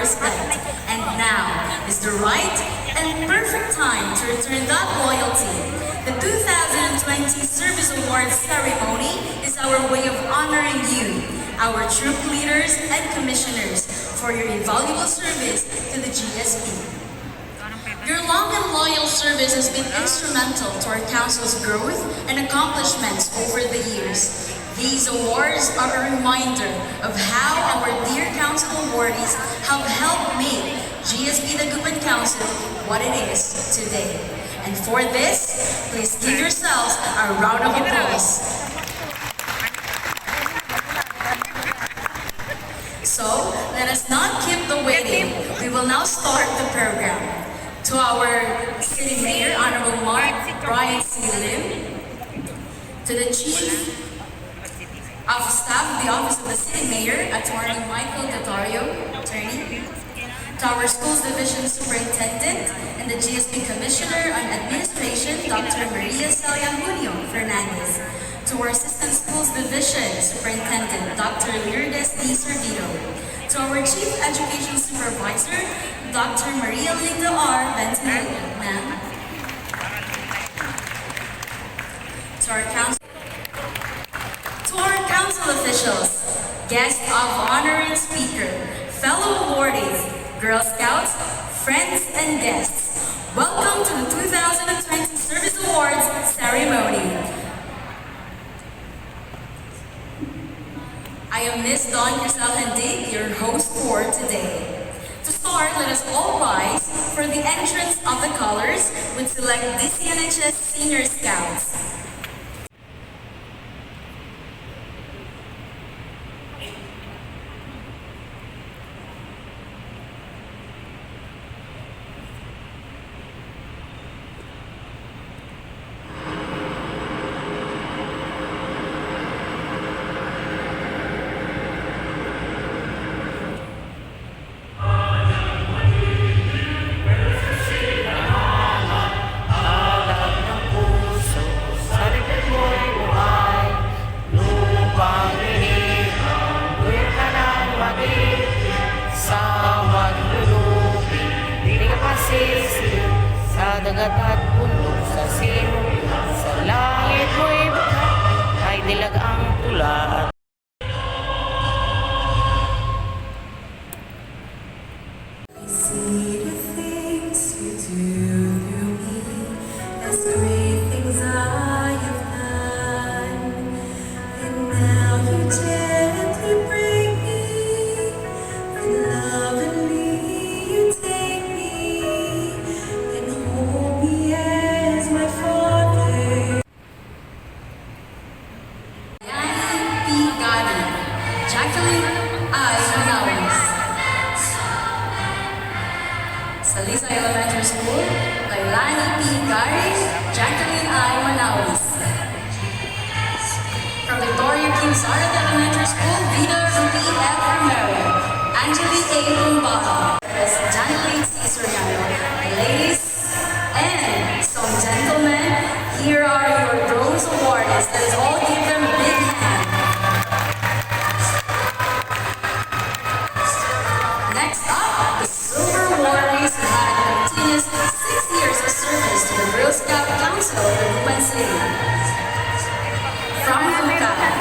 respect. And now is the right and perfect time to return that loyalty. The 2020 Service Awards ceremony is our way of honoring you, our troop leaders and commissioners, for your invaluable service to the GSP. Your long and loyal service has been instrumental to our Council's growth and accomplishments over the years. These awards are a reminder of how our dear Council awardees have helped make GSP Dagupan Council what it is today. And for this, please give yourselves a round of applause. So, let us not keep the waiting. We will now start the program. To our City Mayor, Honorable Mark Brian C. Lim, to the Chief of Staff of the Office of the City Mayor, Attorney Michael Gatario, Attorney, to our Schools Division Superintendent and the GSP Commissioner on Administration, Dr. Maria Celia Junio Fernandez, to our Assistant Schools Division Superintendent, Dr. Lourdes D. Servito, to our Chief Education Supervisor, Dr. Maria Linda R. Benton, ma'am. To our council officials, guest of honor and speaker, fellow awardees, Girl Scouts, friends and guests, welcome to the 2020 Service Awards ceremony. I am Ms. Dawn Crisel Hendig, your host for today. To start, let us all rise for the entrance of the colors with select DCNHS Senior Scouts. Dagat at bundok sa sino, sa langit mo'y bakat, ay dilag ang tula at I see the things you do through me, as great things I have done, and now you gently bring me, and lovingly you take me, and hold me as my Father. P. Gadi, Jacqueline I. Manawis. Sa Lisa Elementary School, Lailani P. Gari, Jacqueline I. Manawis. From Victoria Q. Zarat Elementary School, Vida Ruby F. Romero, Angelique A. Lumbaba, Janet C. Soriano. Ladies and some gentlemen, here are your bronze awardees. Let us all give them a big hand. Next up, the silver awardees who had a continuous 6 years of service to the Girl Scout Council of the Dagupan City. From Bulacan,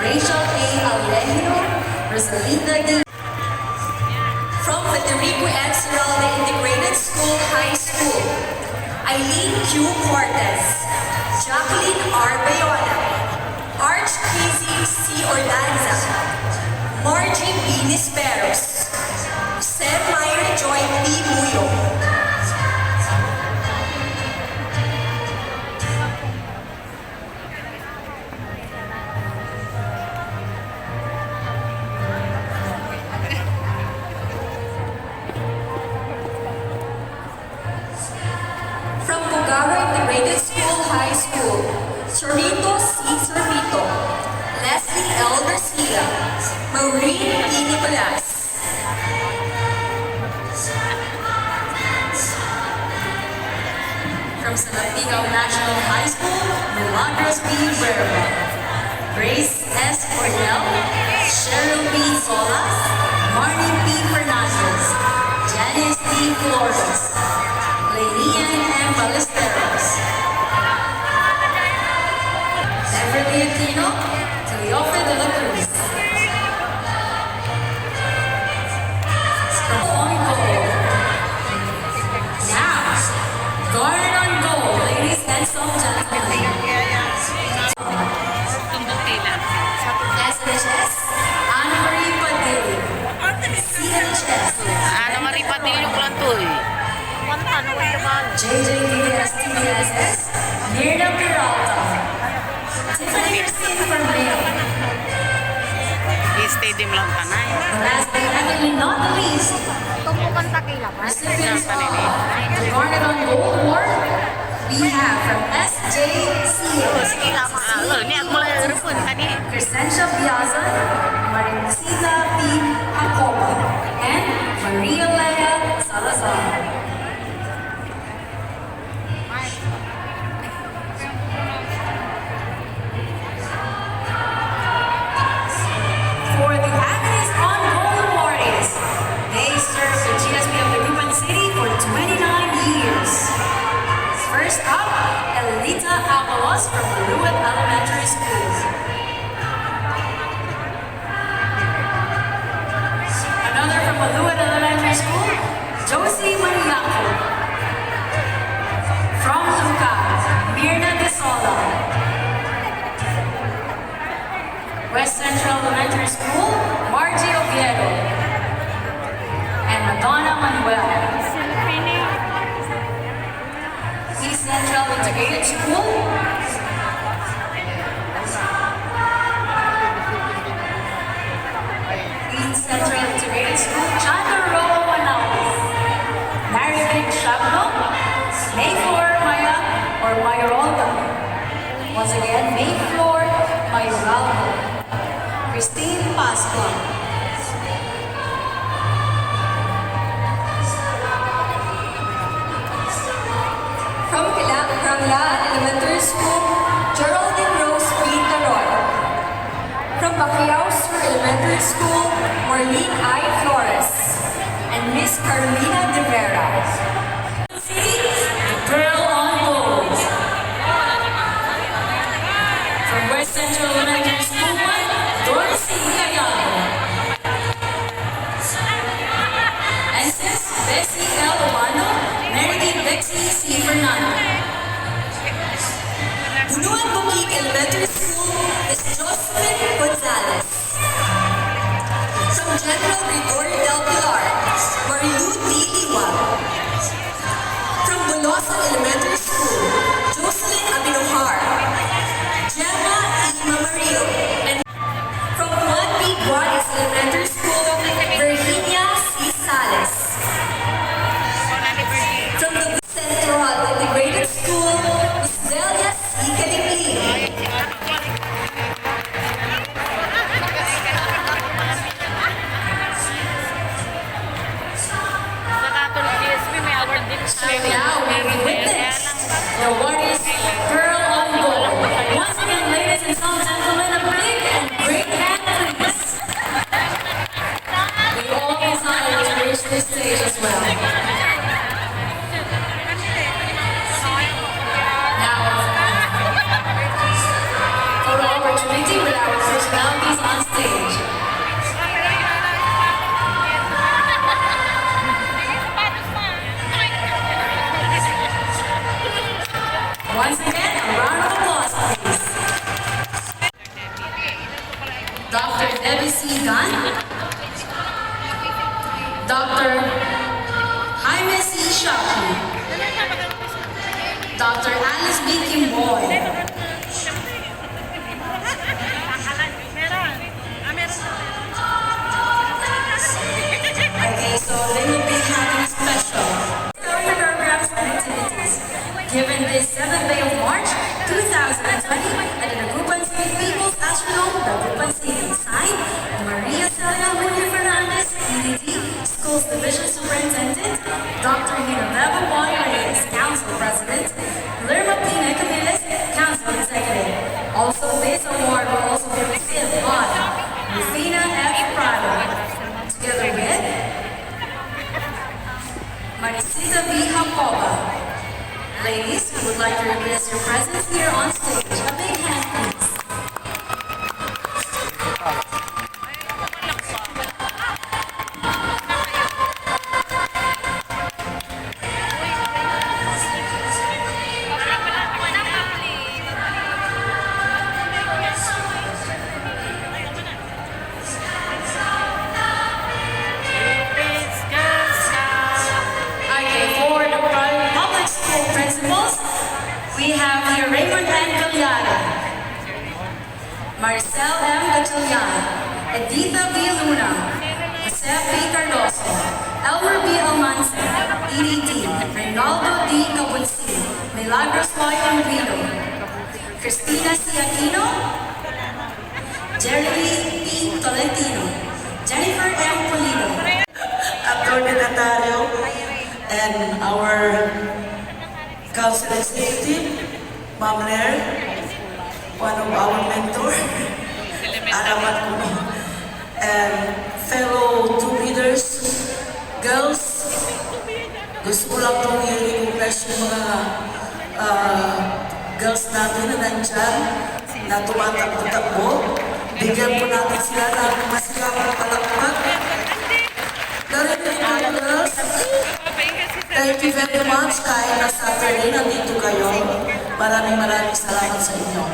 Rachel A. Alejo, Rosalinda D. From Federico N. Serralde Integrated School High School, Eileen Q. Cortez, Jacqueline R. Bayona, Arch Casey C. Ordanza, Margie B. Nisperos, Sem Myra Joy P. Muyo. From Bugaro Integrated School High School, Sorrito C. Sorrito, Leslie L. Garcia, Maureen E. Nicolas. From Salatigaw National High School, Milagros B. Verba, Grace S. Cornell, Cheryl B. Solas, Flores, Lenian M. Ballesteros, Beverly Aquino, Cleofe de la Cruz. On goal. Now, guard on goal, ladies and some gentlemen. SHS, Ana Marie Padilla. CHS, Ana Marie Padilla ko lang to eh. JJDS TSS, Mirna Peralta. Tiffany Christine from Mayo. I-stadium lang ka na eh. Last but definitely not the least, recipients of the Garnet on Gold Award, we have from SJCS, Crescencia Piazza, Marincita P. Jacobo, and Maria Lea Salazar. For the Awardees on Gold Awardees, they served the GSP of the Rupan City for 29 years. First up, Elita Avalos from Maluwat Elementary School. Another from Maluwat Elementary School, Josie Maniaco. From Luca, Mirna De Sola. West Central Elementary School, Margie Oviedo. And Madonna Manuel. East Central Integrated School, East Central Integrated School, Chanda Roa Manaus. Maribek Shabno, Mayfloor Maya or Mayoralda. Once again, Mayfloor Mayoralda. Christine Pasqua. From Laan Elementary School, Geraldine Rose Pita Roy. From Bacayao Sur Elementary School, Marlene I. Flores. And Miss Carolina De Vera. City, Pearl on Gold. From West Central Elementary School 1, Dorsey Cayano. And since Bessie L. Obano, Meredith Dexie C. Fernando. Bunuan Bukid Elementary School is Jocelyn Gonzalez. From General Gregorio Del Pilar, Marilu D. Liwa. From Bulosan Elementary School, Jocelyn Abinohar. Gemma E. Mamario. And from Juan B. Guardias Elementary School, Virginia C. Sales. From the Central Integrated School, Miss Delia C. Calimli. GSP may award din So now we witness the Awardees Pearl on Gold. Once again, ladies and gentlemen, a big and great hand, please. We all desire to reach this stage as well. Now, photo opportunity with our personalities on stage. Once again, a round of applause, please. Dr. Debbie C. Gunn, Dr. Jaime C. Shaki, Dr. Alice B. Kimboy, okay, so they will be having special programs and activities. Given this 7th day of March, 2020, at the Rupan City People's Astrodome, the Rupan City sign, Maria Celia Muñoz Fernandez, CDT, Schools Division Superintendent, Dr. Hinabeba Boy Reyes, Council President, Lerma Pina Camiles, Council Rosita V. Jacoba. Ladies, we would like to request your presence here on stage. A big hand, please. Okay, for the public school principals, we have here Raymond N. Villada, Marcel M. Gatilian, Editha V. Luna, Jose P. Cardoso, Elmer B. Almanza, EDT, Reynaldo D. Cabunsi, Milagros Y. Enrido, Cristina C. Aquino, Jerry P. Tolentino, Jennifer M. Polino, Attorney Natario, and our council executive, Ma'am Nair, one of our mentor, Aramat Kuno, and fellow two leaders, girls, gusto ko lang pong i-recognize yung mga girls natin na nandyan, na tumatakbo-takbo. Bigyan po natin sila ng masikapang palakpak. Narinig mga girls, thank you very much. Kahit na Saturday, nandito kayo. Maraming salamat sa inyo.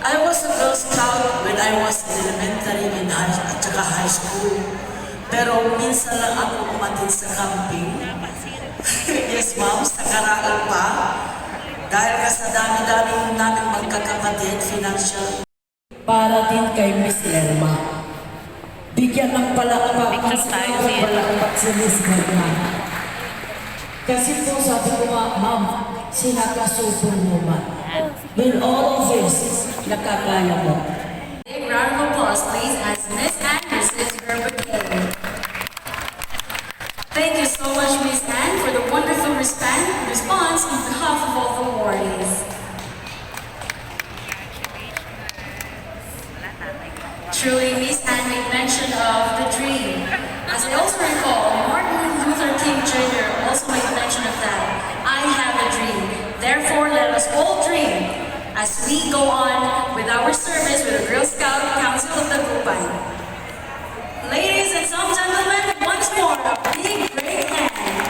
I was a Girl Scout when I was in elementary and at saka high school. Pero minsan lang ako umatin sa camping. Yes, ma'am, sa Karaan pa. Dahil ka sa dami-dami namin magkakapatid, financial. Para din kay Miss Lerma. Bigyan ng palakpak, mas palakpak si Miss Lerma. Kasi po sabi ko nga, ma'am, sinakasupong mo man. With all of this, nakakaya mo. Big round of applause, please, as Miss Anne receives her bouquet. Thank you so much, Miss Anne, for the wonderful response on behalf of all the awardees. Truly, Miss Anne made mention of the dream. As I also recall, Martin Luther King Jr. also made mention of that. I have a dream. Therefore, let us all dream as we go on with our service with the Girl Scout Council of the Gupay. Ladies and some gentlemen, once more, a big, great hand.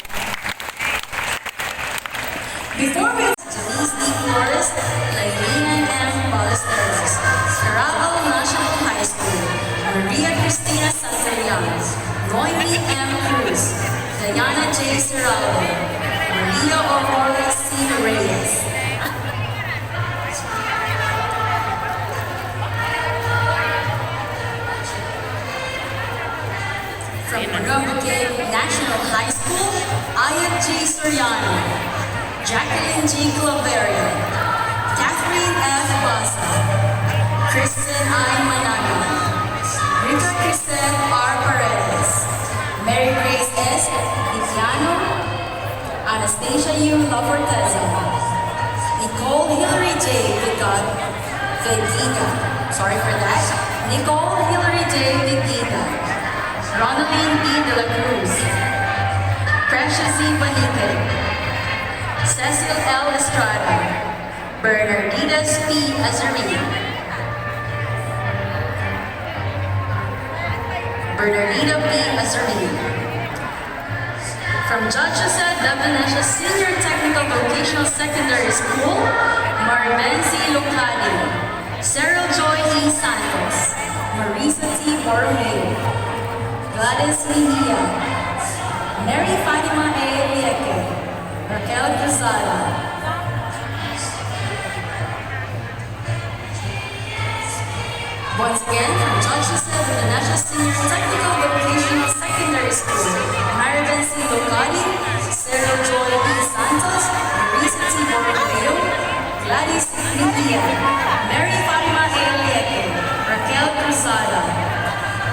Before we Denise D. Flores, Lailina M. Ballesteros, Carabao National High School, Maria Cristina Santerians, Noemi M. Cruz, Diana J. Serraldo, Maria Aurora C. Reyes. From Marambake National High School, Ayat G. Soriano, Jacqueline G. Claveria, Catherine F. Basa, Kristen I. Managa, Rita Kristen R. Paredes, Mary Grace S. Itiano, Anastasia U. Laforteza, Nicole Hillary J. Vegita, sorry for that, Nicole Hillary J. Vegita, Ronaline B. De La Cruz, Precious E. Banique, Cecil L. Estrada, Bernarditas P. Azarin, Bernardita P. Azarin. From Judge Jose de Venecia Senior Technical Vocational Secondary School, Marbenzi Lucadi, Sarah Joy E. Santos, Marisa T. Borromeo, Gladys Mejia, Mary Fatima A. Lieke, Raquel Cruzada. Once again, from Judge Jose de Venecia Senior Technical Vocational Secondary School, Maribel C. Lucadi, Sarah Joy E. Santos, Marisa T. Borromeo, Gladys Mejia, Mary Fatima A. Lieke, Raquel Cruzada.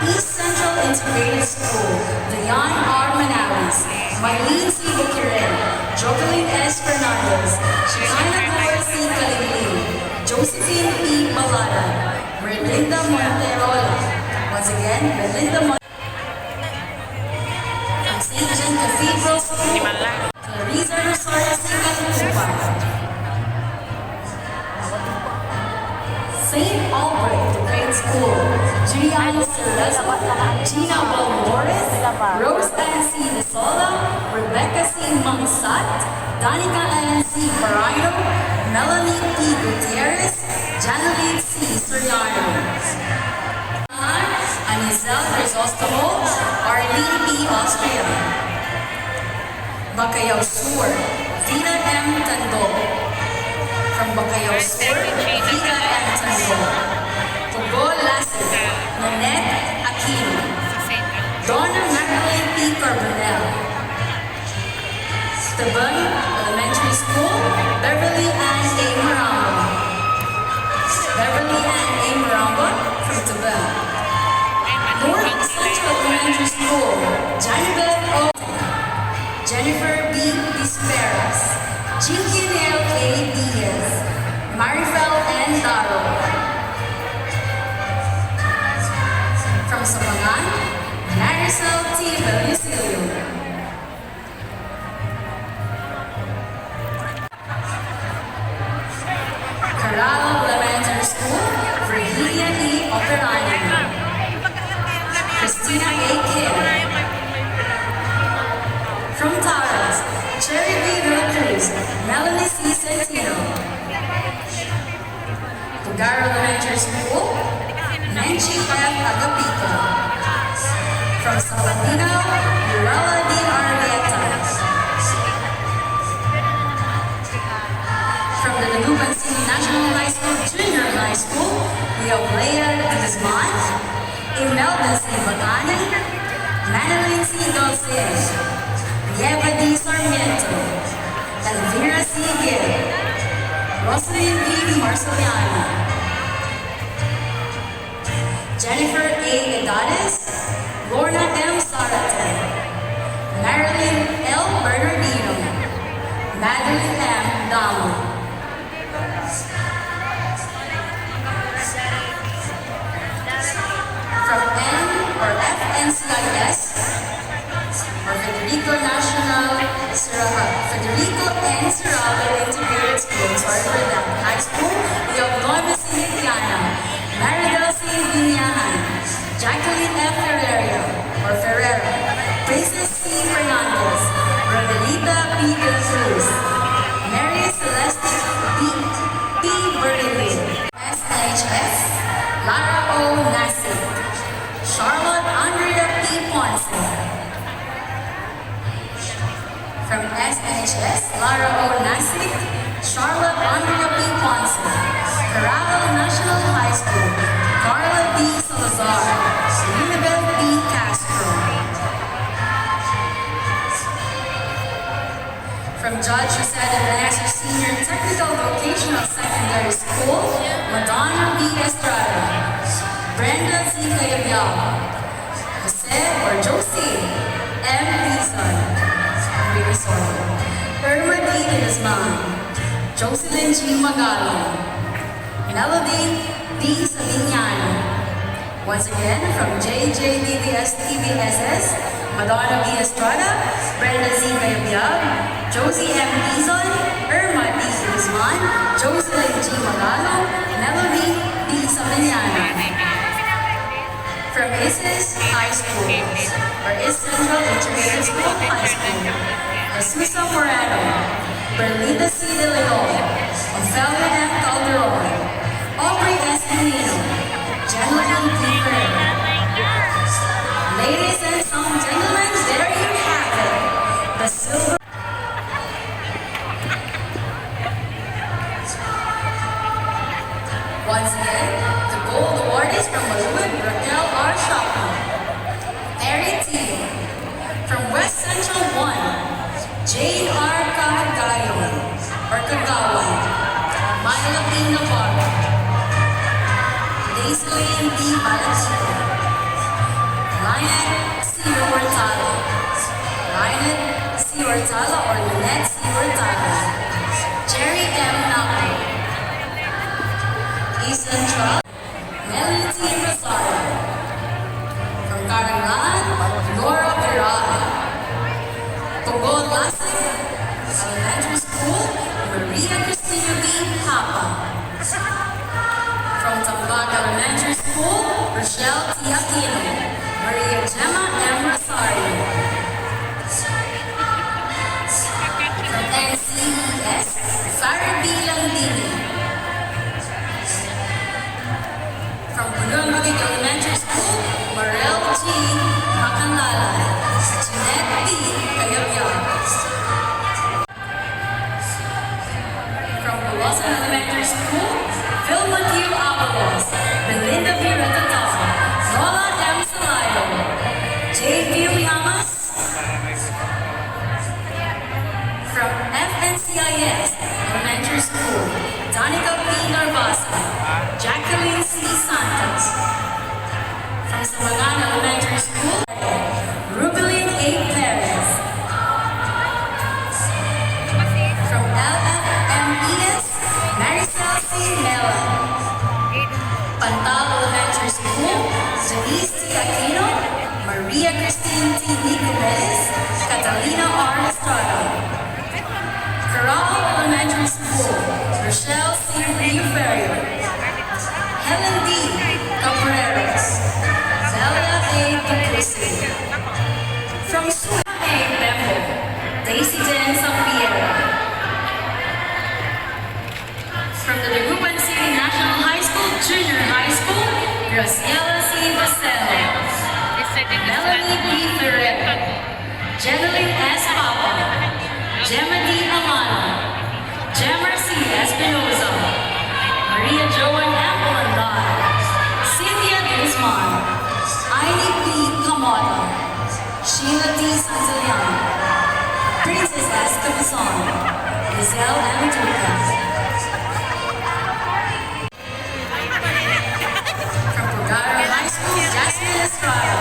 East Central Integrated School, Dion R. Manales, Marlene C. Bukirin, Jocelyn S. Fernandez, Shana Gloria C. Kalingli, Josephine P. Balada, Merlinda Monterola. Once again, Merlinda Monterola. From St. Christian Cathedral School, Hindi man lang. Clarisa Rosario Sigaltupa, St. Albert Grade School, Juliana Cerezo, Gina Balmores, Rose Ann C. De Sola, Rebecca C. Mangsat, Danica Ann C. Parino, Melanie P. Gutierrez, Janeline C. Soriano, Anizel Crisostomo, Arlene P. Austria, Bacayao Sur, Vida M. Tando, from Bacayao Sur, Vida M. Tando, Pugo Lasset, Nanette Aquino, Donna Marilyn P. Carbonell, Taban Elementary School, Beverly Ann A. Marambo, Beverly Ann A. Marambo from Taban, North Central Elementary School, Janibet O. Jennifer B. Disperas, Chinkinel K. Diaz, Marifel N. Daro. From Sapangan, Marisol T. Belusilio. Corral Elementary School, Virginia E. Operani, Christina A. Kidd. From Taras, Cherry B. De La Cruz, Melanie C. Centino. Pugaro Elementary School, Menchi F. Agapito. From Saladino, Urella D. Arrieta. From the Dagupan City National High School, Junior High School, we have Leia Guzman, Imelda C. Baganin, Madeline C. Dulce, Eva D. Sarmiento, Elvira C. Gill, Rosalyn D. Marceliano, Jennifer A. Edades, Lorna M. Saratan, Marilyn L. Bernardino, Madeline M. Donald. From N or FNCIS, or Federico N. Serrano Integrated School, sorry for that, High School, we have Norma C. Tiana, Maribel C. Vinahan, Jacqueline F. Ferreira, Princess C. Fernandez, Rodelita P. De Cruz, Mary Celeste P. Bernalillo, SNHS, Lara O. Nasik, Charlotte Andrea P. Ponce. From SNHS, Lara O. Nasik, Charlotte Andrea P. Ponce, Corral National High School, Carla D. Salazar, Unibel B. Castro. From Judge Jose de Vanessa Senior Technical Vocational Secondary School, Madonna B. Estrada, Brenda C. Cayabyab, Jose or Josie M. Dizon, Irma D. Guzman, Jocelyn G. Magalon, Melody D. Sabignano. Once again, from JJDBS TVSS, Madonna B. Estrada, Brenda Z. Cayabyab, Josie M. Dizon, Irma D. Guzman, Jocelyn G. Magalon, Melody D. Sabignano. From ISIS High School, or East Central Integrated School High School, Jesusa Moreno, Berlinda C. De Leon, Ophelia M. Calderon, Aubrey S. Menino, Jennifer P. Ferrer. Ladies and some gentlemen, there you have it, the silver. Once again, the gold awardees from Maluwag, Raquel R. Shopper, Mary T. From West Central 1, Jane R. Cagayon, or Cagawan, Myla P. Navarro, Daisy Lane B. Balatino, Lynette C. Hurtado, Lynette C. Hurtado or Lynette C. Hurtado, Jerry M. Napo, East Central, Melanie T. Rosario, from Karangalan, Nora Virada, Baruan Bukid Elementary School, Marel G. Macanlalay, Jeanette B. Cayabyab. From Bulosan Elementary School, Vilma Q. Avalos, Belinda V. Retatal, Lola M. Salayo, J. V. Liamas. From FNCIS Elementary School, Danica P. Narvasa, Jacqueline C. Santos. From Samangan Elementary School, Rubilin A. Perez. From LFMES, Maricel C. Mela. Pantal Elementary School, Janice T. Aquino, Maria Christine T. Nicolas, Catalina R. Estrada. Corral Elementary School, Rochelle C. Rio-Ferrio, Helen D. Capareros, Zelia A. Dupusi. From Sua A. Bembo, Daisy Jen Sampiero. From the Dagupan City National High School, Junior High School, Graciela C. Vaselo, Melanie B. Ferrer, Jeneline S. Papa, Gemma D. Alana, Gemma C. Espinoza, Maria Joan M. Landar, Cynthia Guzman, Aini P. Kamota, Sheila D. Santillana, Princess S. Cabazon, Lizelle M. Duca. From Pugaro High School, Jasmine Estrada.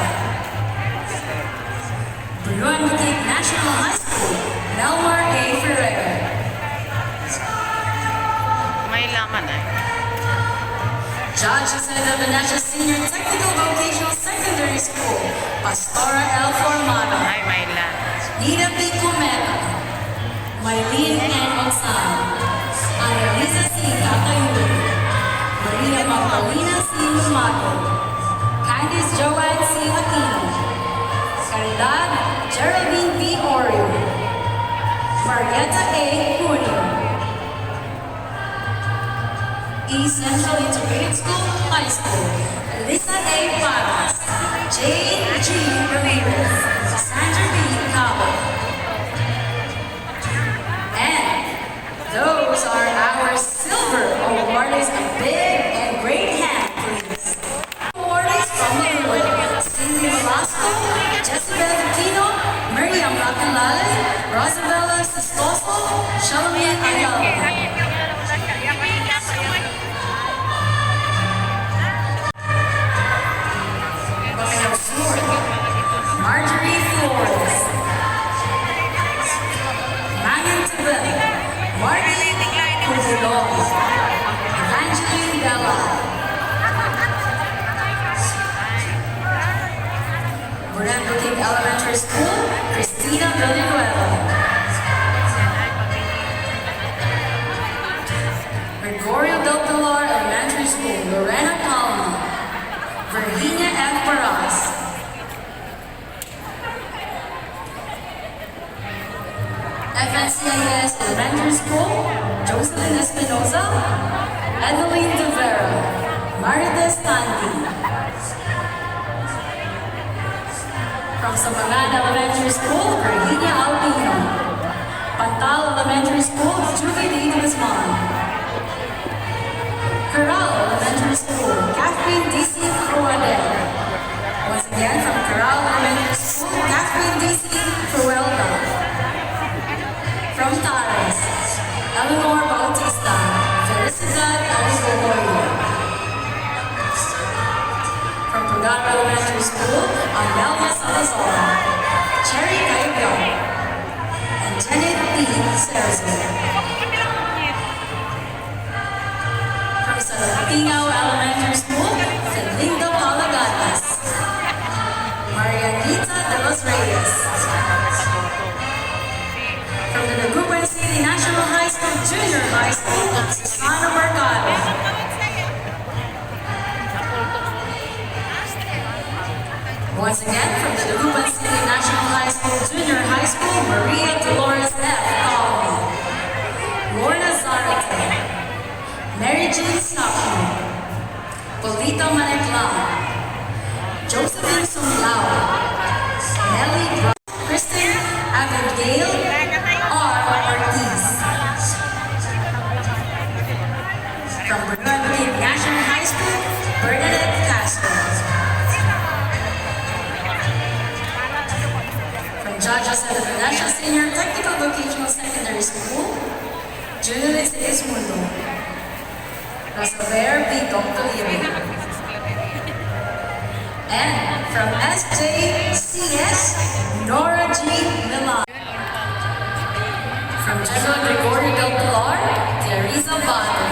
Buruan Bukid National High School, Melmar A. Ferreira. May laman eh. Judge Jose de Venecia Senior Technical Vocational Secondary School, Pastora L. Formado. Ay, may laman. Nina P. Cometa, Maylene N. Oxan, Annalisa C. Catayulo, Maria Magdalena C. Lumato, Candice Joanne C. Aquino, Caridad Geraldine B. Orio, Marietta A. Junio, East Central Integrated School, High School, Elisa A. Paras, Jane G. Ramirez, Sandra B. Cabo. And those are our silver awardees. A big and great hand, please. Awardees from Maluod, Cindy Velasco, Jezebel Aquino, Miriam Macanlalay, Rosabella Sistoso, Shalomit Ayala. Marjorie Flores, Manon Tibet, Marty Cuzulon, Evangeline Della, Buran Bukid Elementary School, Cristina Villanueva, Gregorio del Pilar Elementary School, Lorena Palma, Virginia F. Paras, FNCIS Elementary School, Jocelyn Espinoza, Adeline De Vera, Marites Tandy. From Samangan Elementary School, Virginia Albino. Pantal Elementary School, Julie D. Guzman. Corral Elementary School, Catherine D.C. Cruadel. Once again, from Corral Elementary School, Catherine D.C. Cruelda. From Taras, Eleanor Bautista, Felicidad Aligogoyo. From Pugaro Elementary School, Amelia Salazar, Cherry Cayabyab, and Janet B. Serzo. From Salapinao Elementary School, Felinda Palagatas, Marianita de los Reyes. From the Dagupan City National High School, Junior High School, Susana Mercado. Once again, from the Dagupan City National High School, Junior High School, Maria Dolores F. Colby, Lorna Zarate, Mary Jean Stockman, Lolita Maneclao, Josephine Sumlao, Nelly Bra, Kristen Abigail, Awardees. From Bernard National High School, Bernadette Castro. From Judges at the National Senior Technical Vocational Secondary School, Julius Ismundo. Rosaver B. Dr. And from SJCS, Nora G. Milan. From General Gregorio Del Pilar, Teresa Bato.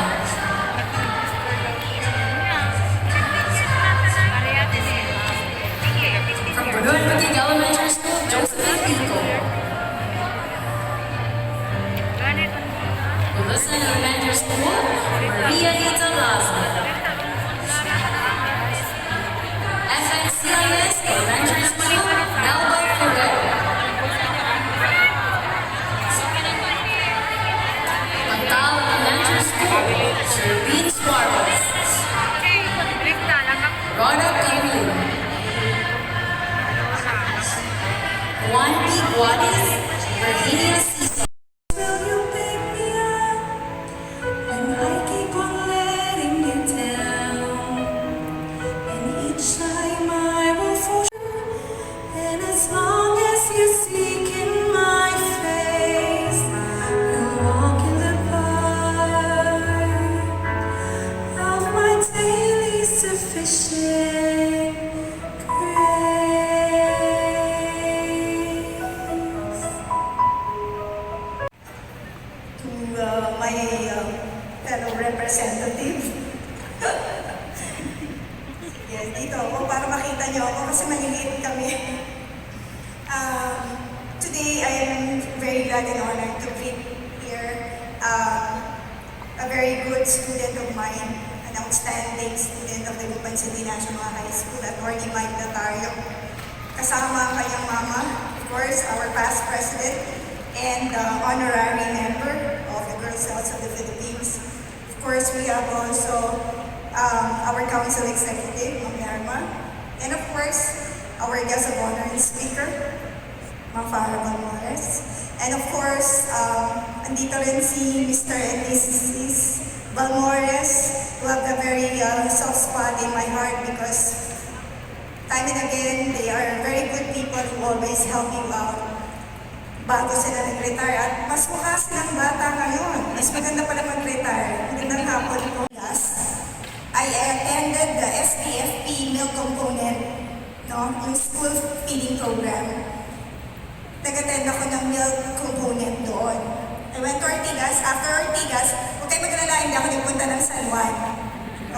From Bernard Boutique Elementary School, Josephine Pico. Wilson Elementary School, Maria Nita Laza. FNCIS Elementary School, Melba Ferrer. Pantal Elementary School, Sherwin Suarez. Rhoda Camilo. Juan P. Guadis, Virginia Cisa. Will you pick me up when I keep on letting you down? And each time I will fall through, and as long as you seek in my face, you'll walk in the park of my daily sufficient grace. To my fellow representative. Yes, dito ako para makita niyo ako kasi maliliit kami. Today, I am very glad and honored to greet here a very good student of mine, an outstanding student of the Lupan City National High School, Attorney Mike Natario. Kasama ang kanyang mama, of course, our past president, and honorary member of the Girl Scouts of the Philippines. Of course, we have also our council executive, Ma'am Yarma, and of course, our guest of honor and speaker, Ma'am Farah Balmores. And of course, andito rin si Mr. and Mrs. Balmores, who have a very soft spot in my heart because time and again, they are very good people who always help you out bago sila nag-retire. At mas mukha silang bata ngayon. Mas maganda pala mag-retire. Magandang hapon po. I attended the SPFP meal component, no, yung school feeding program. Nag-attend ako ng meal component doon. I went to Ortigas. After Ortigas, huwag kayo mag-alala, hindi ako nagpunta ng San Juan.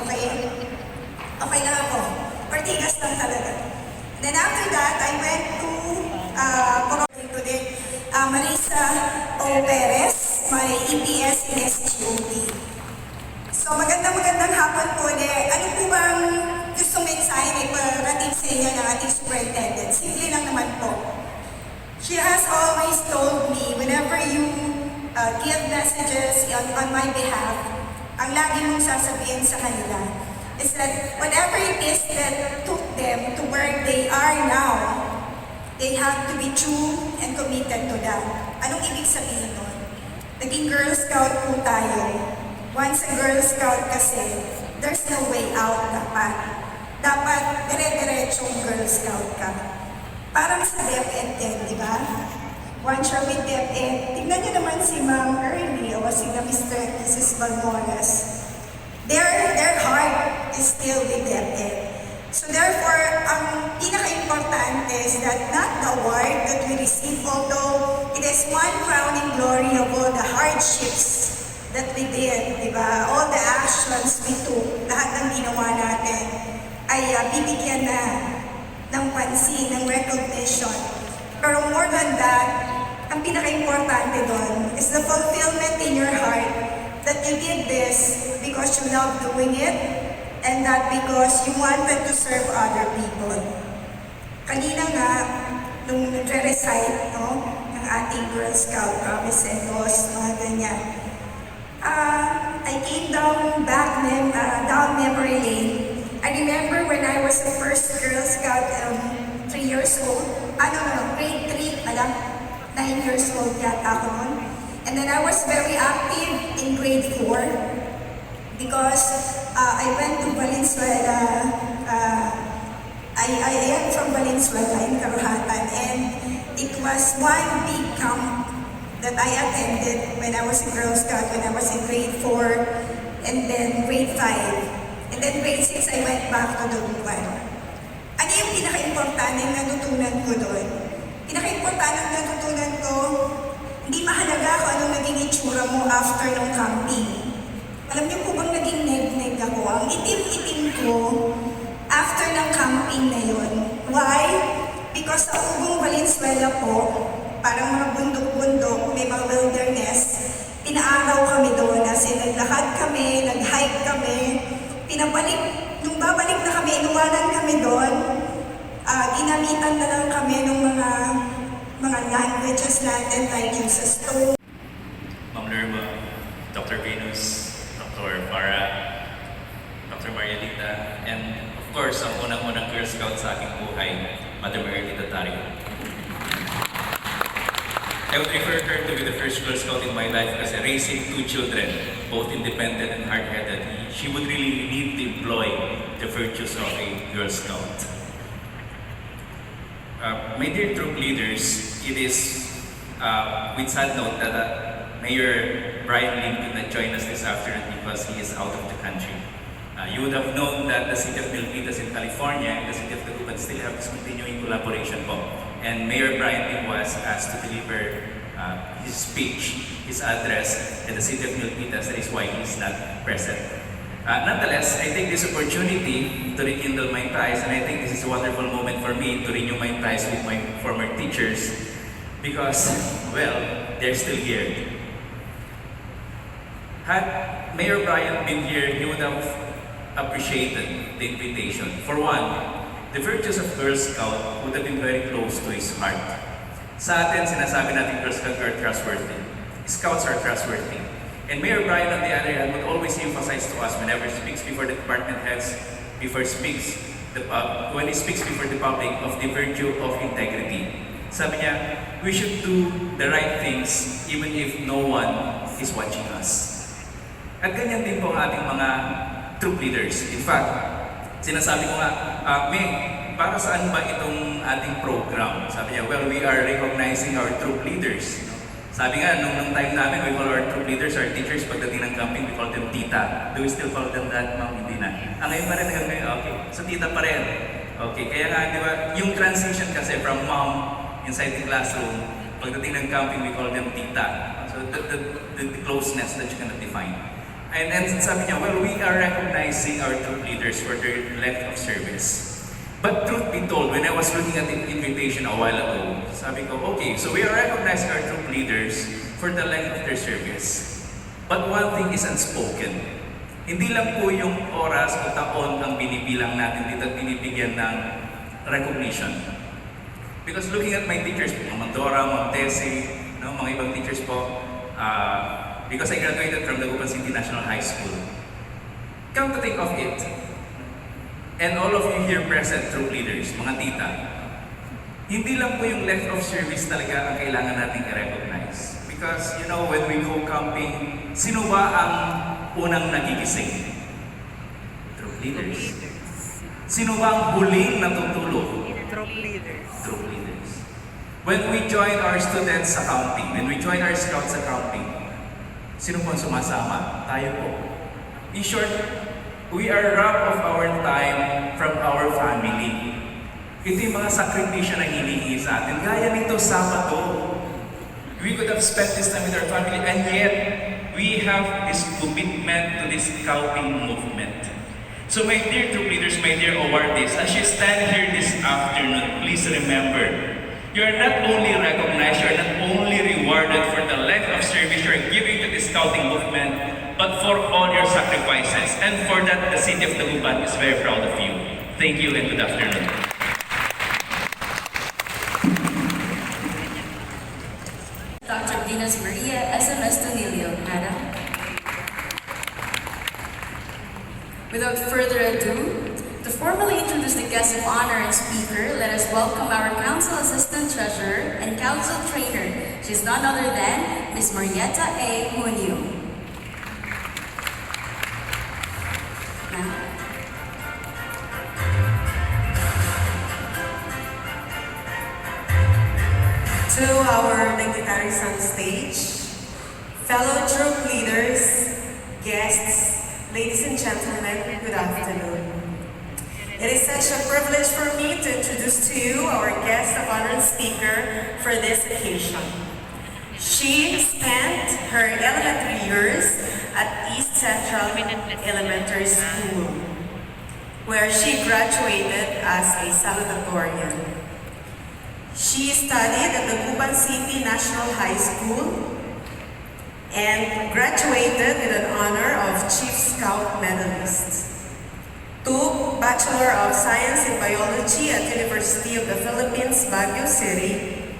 Okay? Okay lang ako. Ortigas lang talaga. Then after that, I went to Marisa O. Perez, my EPS in SGOP. So magandang hapon po ulit. Ano po bang gustong mensahe na iparating sa inyo ng ating superintendent? Simple lang naman po. She has always told me, whenever you give messages on my behalf, ang lagi mong sasabihin sa kanila is that whatever it is that took them to where they are now, they have to be true and committed to that. Anong ibig sabihin nun? Naging Girl Scout po tayo. Once a Girl Scout kasi, there's no way out dapat. Dapat dire-diretsong Girl Scout ka. Parang sa DepEd din, di ba? Once you're with DepEd, tignan niyo naman si Ma'am Early o si Mr. and Mrs. Balmores. Their heart is still with DepEd. So therefore, ang pinaka-importante is that not the award that we receive, although it is one crowning glory of all the hardships that we did, di ba? All the actions we took, lahat ng ginawa natin ay bibigyan na ng pansin, ng recognition. Pero more than that, ang pinaka-importante doon is the fulfillment in your heart that you did this because you love doing it and not because you wanted to serve other people. Kanina nga, nung nagre-recite, no, ng ating Girl Scout promises, mga ganyan, I came down memory lane I remember when I was the first Girl Scout, 3 years old. No, grade 3 pa lang. 9 years old yata ako noon. And then I was very active in grade 4 because I went to Valenzuela. I am from Valenzuela in Karuhatan, and it was one big camp that I attended when I was a Girl Scout, when I was in grade 4 and then grade 5. And then grade 6, I went back to Duguan. Ano yung pinaka-importante natutunan ko doon? Pinaka-importante natutunan ko, hindi mahalaga kung anong naging itsura mo after ng camping. Alam niyo po bang naging neg-neg ako? Ang itim-itim ko after ng camping na yun. Why? Because sa Ugong Valenzuela po, parang mga bundok-bundok, may mga wilderness, pinaaraw kami doon. Kasi naglakad kami, nag-hike kami, nung babalik na kami, inuwanan kami doon, ginamitan na lang kami ng mga languages natin like yung sa stone. Ma'am Lerma, Dr. Venus, Dr. Farah, Dr. Marielita, and of course, ang unang-unang Girl Scout sa aking buhay, Mother Marielita Tario. I would refer her to be the first Girl Scout in my life kasi raising 2 children, both independent and hard-headed, she would really need to employ the virtues of a Girl Scout. My dear troop leaders, it is with sad note that Mayor Brian Lim could not join us this afternoon because he is out of the country. You would have known that the City of Milpitas in California and the City of Taguban still have this continuing collaboration po. And Mayor Brian Lim was asked to deliver his speech, his address in the City of Milpitas. That is why he is not present. Nonetheless, I take this opportunity to rekindle my ties, and I think this is a wonderful moment for me to renew my ties with my former teachers because, well, they're still here. Had Mayor Brian been here, he would have appreciated the invitation. For one, the virtues of Girl Scout would have been very close to his heart. Sa atin, sinasabi natin Girl Scouts are trustworthy. Scouts are trustworthy. And Mayor Brian, on the other hand, would always emphasize to us whenever he speaks before the department heads, when he speaks before the public, of the virtue of integrity. Sabi niya, we should do the right things even if no one is watching us. At ganyan din po ang ating mga troop leaders. In fact, sinasabi ko nga, May, para saan ba itong ating program? Sabi niya, well, we are recognizing our troop leaders. Sabi nga, nung time namin, we call our troop leaders, our teachers, pagdating ng camping, we call them tita. Do we still call them that? Ma'am, hindi na. Ngayon pa rin hanggang ngayon, okay. So tita pa rin. Okay, kaya nga, di ba, yung transition kasi from mom inside the classroom, pagdating ng camping, we call them tita. So the closeness that you cannot define. And sabi niya, well, we are recognizing our troop leaders for their length of service. But truth be told, when I was looking at the invitation a while ago, sabi ko, okay, so we are recognizing our troop leaders for the length of their service. But one thing is unspoken. Hindi lang po yung oras o taon ang binibilang natin dito at binibigyan ng recognition. Because looking at my teachers, Ma'am Dora, Ma'am Tessie, mga ibang teachers po, because I graduated from the Taguban City National High School. Come to think of it, and all of you here present, troop leaders, mga tita, hindi lang po yung length of service talaga ang kailangan nating i-recognize. Because, when we go camping, sino ba ang unang nagigising? Troop leaders. Sino ba ang huling natutulog? Troop leaders. Troop leaders. When we join our students sa camping, when we join our scouts sa camping, sino po ang sumasama? Tayo po. In short, we are robbed of our time from our family. Ito yung mga sakripisyo na hinihingi sa atin. Gaya nito, Sabado. We could have spent this time with our family, and yet, we have this commitment to this scouting movement. So my dear troop leaders, my dear awardees, as you stand here this afternoon, please remember, you are not only recognized, you are not only rewarded for the length of service you are giving to the scouting movement, but for all your sacrifices. And for that, the City of Taguban is very proud of you. Thank you and good afternoon. Dr. Venus Maria SMS Tonilio, Madam. Without further ado, formally introduce the guest of honor and speaker, let us welcome our Council Assistant Treasurer and Council Trainer. She's none other than Ms. Marietta A. Munyo. To our dignitaries on stage, fellow troop leaders, guests, ladies and gentlemen, good afternoon. It is such a privilege for me to introduce to you our guest of honor and speaker for this occasion. She spent her elementary years at East Central Elementary School, where she graduated as a salutatorian. She studied at the Guban City National High School and graduated with an honor of Chief Scout Medalist. Took Bachelor of Science in Biology at University of the Philippines, Baguio City,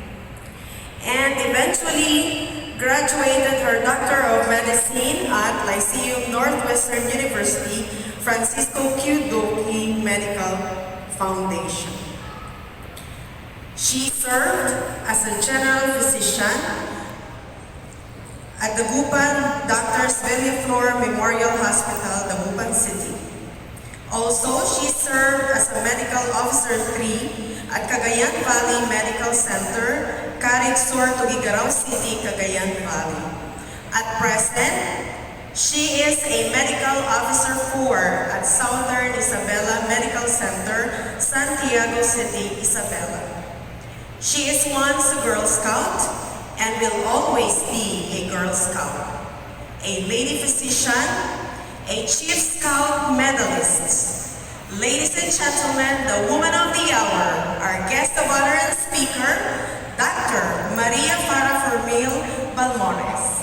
and eventually graduated her Doctor of Medicine at Lyceum Northwestern University, Francisco Q. Doki Medical Foundation. She served as a general physician at the Guban Drs. Villaflor Memorial Hospital, Guban City. Also, she served as a Medical Officer 3 at Cagayan Valley Medical Center, Carig Sur, Tuguegarao City, Cagayan Valley. At present, she is a Medical Officer 4 at Southern Isabela Medical Center, Santiago City, Isabela. She is once a Girl Scout and will always be a Girl Scout, a lady physician, a Chief Scout medalist. Ladies and gentlemen, the woman of the hour, our guest of honor and speaker, Dr. Maria Farah Fermil Balmores.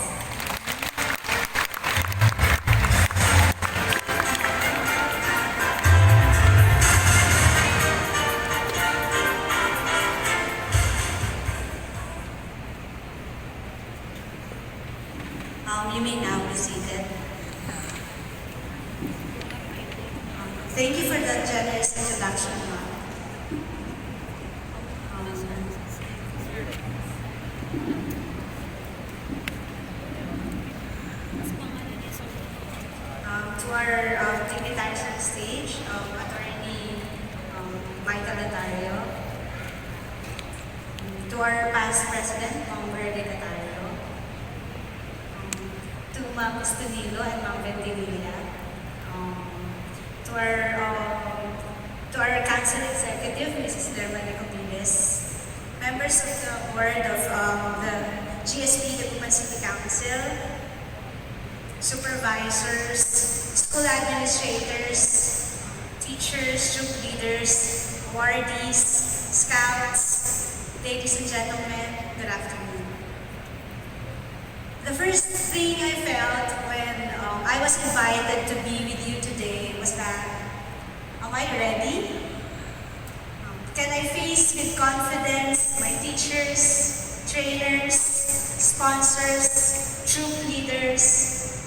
You may now be seated. Thank you for that generous introduction, ma'am. To our dignitaries on stage, Attorney Michael Latario, to our past President, Verde Latario, to Ma'am Estonilo and Ma'am Ventimiglia, to our Council Executive, Mrs. Lerma Nicopiles, members of the board of the GSP, the Guban City Council, supervisors, school administrators, teachers, troop leaders, awardees, scouts, ladies and gentlemen, good afternoon. The first thing I felt when I was invited to be with you today was that, am I ready? Can I face with confidence my teachers, trainers, sponsors, troop leaders,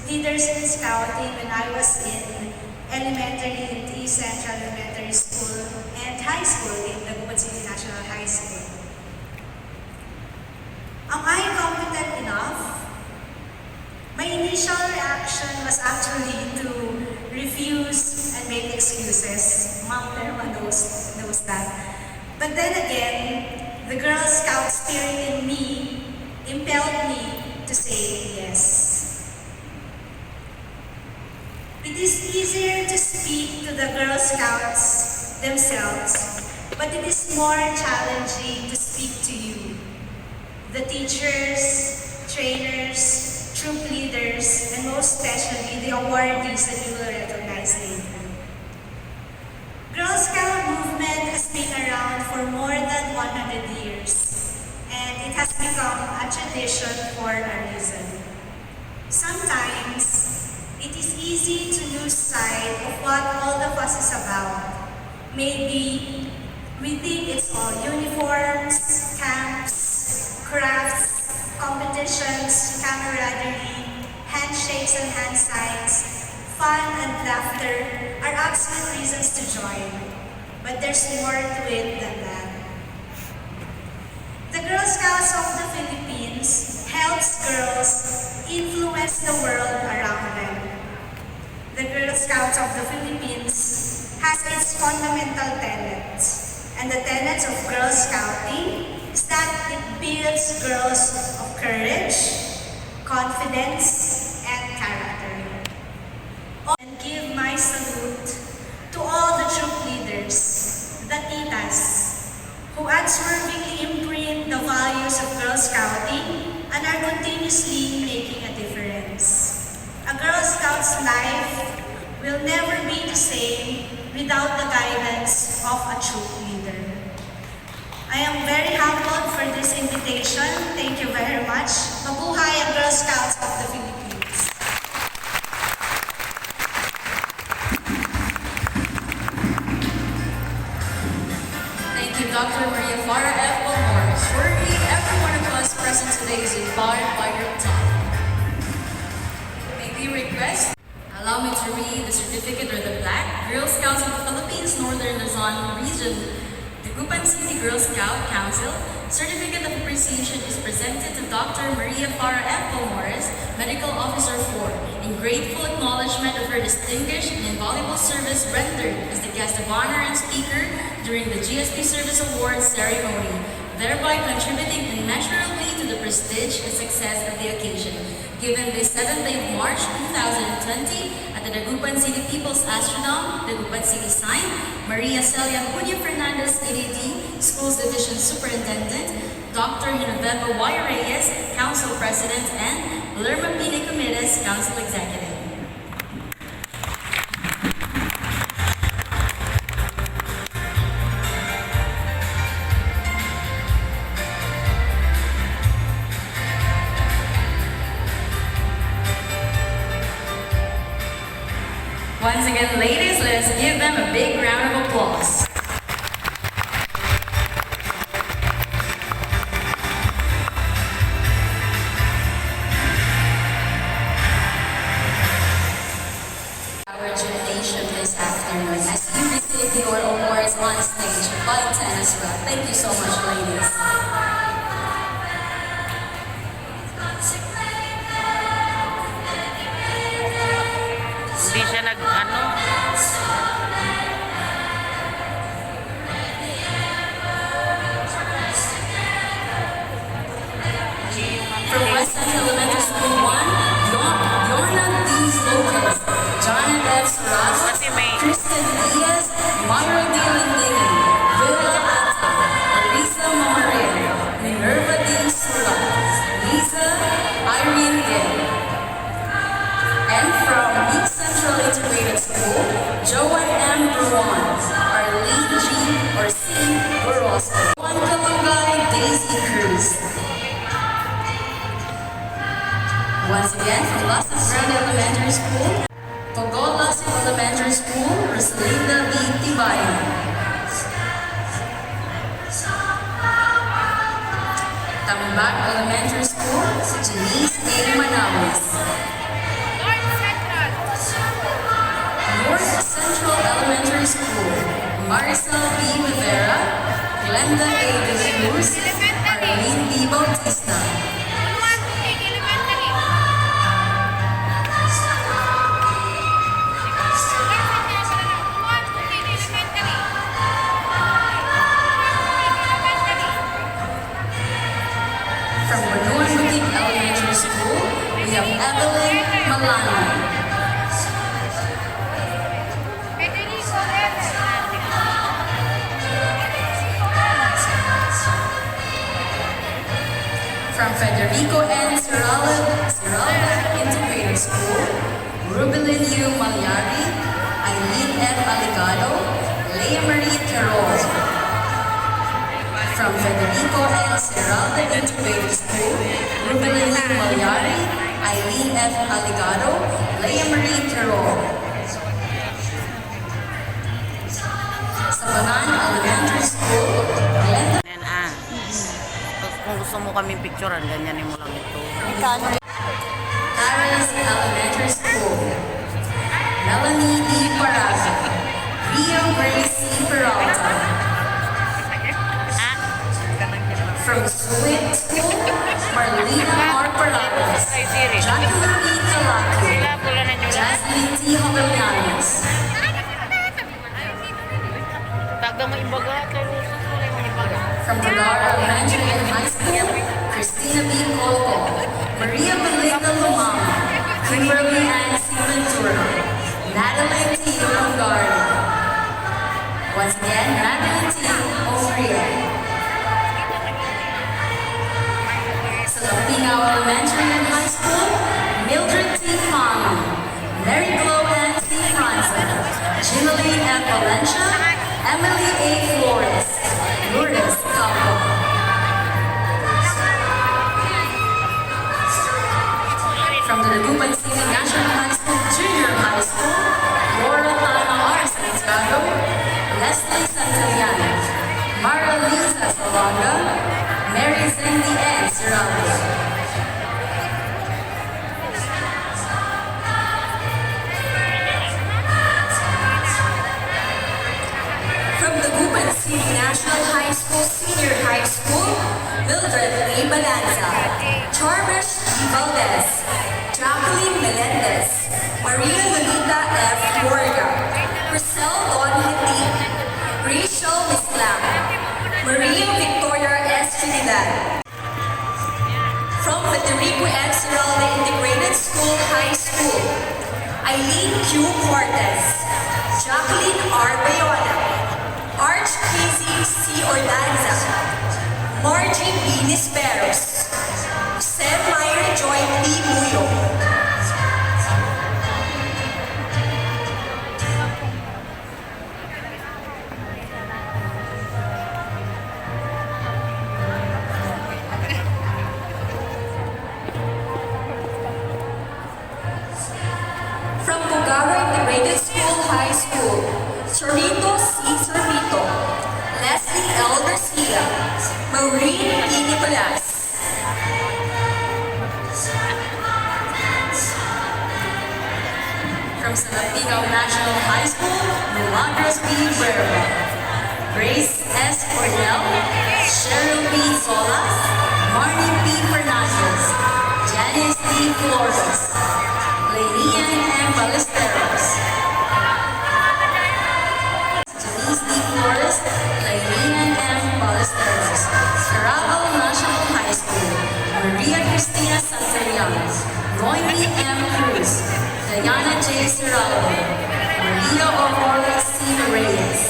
leaders in scouting when I was in elementary in East Central Elementary School and high school in the Guban City National High School? Am I competent enough? My initial reaction was actually to refuse and make excuses. Mom Lerma knows that. But then again, the Girl Scout spirit in me impelled me to say yes. It is easier to speak to the Girl Scouts themselves, but it is more challenging to speak to you, the teachers, trainers, troop leaders, and most especially the awardees that you will recognize later. Girl Scout movement has been around for more than 100 years, and it has become a tradition for a reason. Sometimes, it is easy to lose sight of what all the fuss is about. Maybe we think it's all uniforms, camps, crafts, competitions, camaraderie, handshakes and hand signs, fun, and laughter are absolute reasons to join. But there's more to it than that. The Girl Scouts of the Philippines helps girls influence the world around them. The Girl Scouts of the Philippines has its fundamental tenets, and the tenets of Girl Scouting is that it builds girls of courage, confidence, and character. And give my salute to all the troop leaders, the titas, who unswervingly imprint the values of Girl Scouting and are continuously making a difference. A Girl Scout's life will never be the same without the guidance of a troop leader. I am very humbled for this invitation. Thank you very much. Mabuhay ang Girl Scouts of the Philippines. Thank you, Dr. Maria Farah F. Balmore. Surely every one of us present today is inspired by your talk. May we request? Allow me to read the certificate or the plaque. Girl Scouts of the Philippines, Northern Luzon Region, Dagupan City Girl Scout Council. Certificate of Appreciation is presented to Dr. Maria Farah F. Balmores, Medical Officer 4, in grateful acknowledgement of her distinguished and invaluable service rendered as the guest of honor and speaker during the GSP Service Awards ceremony, thereby contributing immeasurably to the prestige and success of the occasion. Given this 7th day of March 2020 at the Dagupan City People's Astrodome, Dagupan City Sign, Maria Celia Cunha Fernandez, ADD, Schools Division Superintendent, Dr. Genoveva Y. Reyes, Council President, and Lerma Pina Comides, Council Executive. Once again, ladies, let's give them a big round of applause. Our gymnasium this afternoon as you receive your awards on stage by 10 as well. Thank you so much, ladies. Hindi siya nag-ano. From West End Elementary School 1, Yorna D. Lopez, Janet F. Serrano, Kasi may Kristen Diaz, Myra D. Lindley, Villa Ata, Marisa Mamarel, Minerva D. Sula, Lisa Irene Gay. And from East Central Integrated School, Joanne M. Bruan, Arlene G. or C. Burrosco, Juan Kalungay, Daisy Cruz. Once again, from Lasas Grande Elementary School, Pogolas Elementary School, Rosalinda B. Tibayan. Tambak Elementary School, Janice A. Manawis. North Central Elementary School, Maricel B. Rivera, Glenda A. De la Cruz, Arlene B. Bautista. From Banuan Boutique Elementary School, we have Evelyn Malano. From Federico N. Serralda Integrated School, Rubelin U. Malyari, Eileen F. Aligado, Leia Marie Carol. From Federico N. Serralda Integrated School, Rubelin U. Malyari, Eileen F. Aligado, Leia Marie Carol. Sabanan Elementary School, Glenda Yan kung gusto mo kami picturean, ganyanin mo lang ito. Paris Elementary School, Melanie D. Paraga, Rio Grace C. Peralta. From Suwit School, Marlena R. Paragas, Jacqueline E. Calaki, Sila pula na nyo lang. Jasmine T. Hogallanes. Taga mo imbaga. Tarusa ko lang mo imbaga. From Tagar Elementary and High School, Christina B. Colco, Maria Belinda Lumama, Kimberly Ann C. Ventura, Natalie T. Longari. Once again, Natalie T. O'Reilly. Sa Lapingaw Elementary and High School, Mildred T. Fong, Mary Glow Ann C. Franza, Jimaline F. Valencia, Emily A. Flores, Lourdes Campo. From the Lagupan City National High School, Junior High School, Laura Tana R. Santiago, Leslie Santillana, Mara Lisa Salonga, Mary Cindy N. Serrano. From the Gupan City National High School, Senior High School, Mildred A. Balanza, Charmish D. Valdez, Jacqueline Melendez, Maria Lolita F. Yorga, Marcel Don Hatim, Rachel Mislam, Maria Victoria S. Trinidad. From Federico F. Serralde Integrated School, High School, Eileen Q. Cortez, Jacqueline R. Bayona, Arch Casey C. Ordanza, Margie B. Nisperos, Jose Meyer Joy P. Muyo. From Bugaro Integrated School, High School, Chorito C. Sorvito, Leslie L. Garcia, Maureen E. Nicolas. From Salapingaw National High School, Milagros B. Guerra, Grace S. Cornell, Cheryl B. Solas, Marnie P. Fernandez, Janice D. Flores, Lenian M. Ballesteros, Janice D. Flores, Lenian M. Ballesteros, Carabao National High School, Maria Cristina Santerianos, Noemi M. Cruz, Diana J. Serralde, Maria Aurora C. Reyes.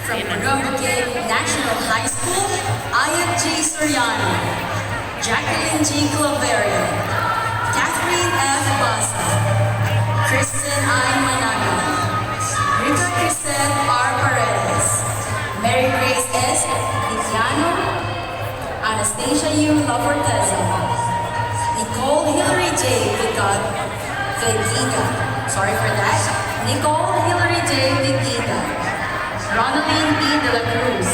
From Pagumbugay National High School, Ayat G. Soriano, Jacqueline G. Claveria, Catherine F. Basa, Kristen I. Managa, Rita Cristel R. Paredes, Mary Grace S. Itiano, Anastasia U. Laforteza, Nicole Hillary J. Vegida, sorry for that, Nicole Hillary J. Vegida, Ronaline B. De La Cruz,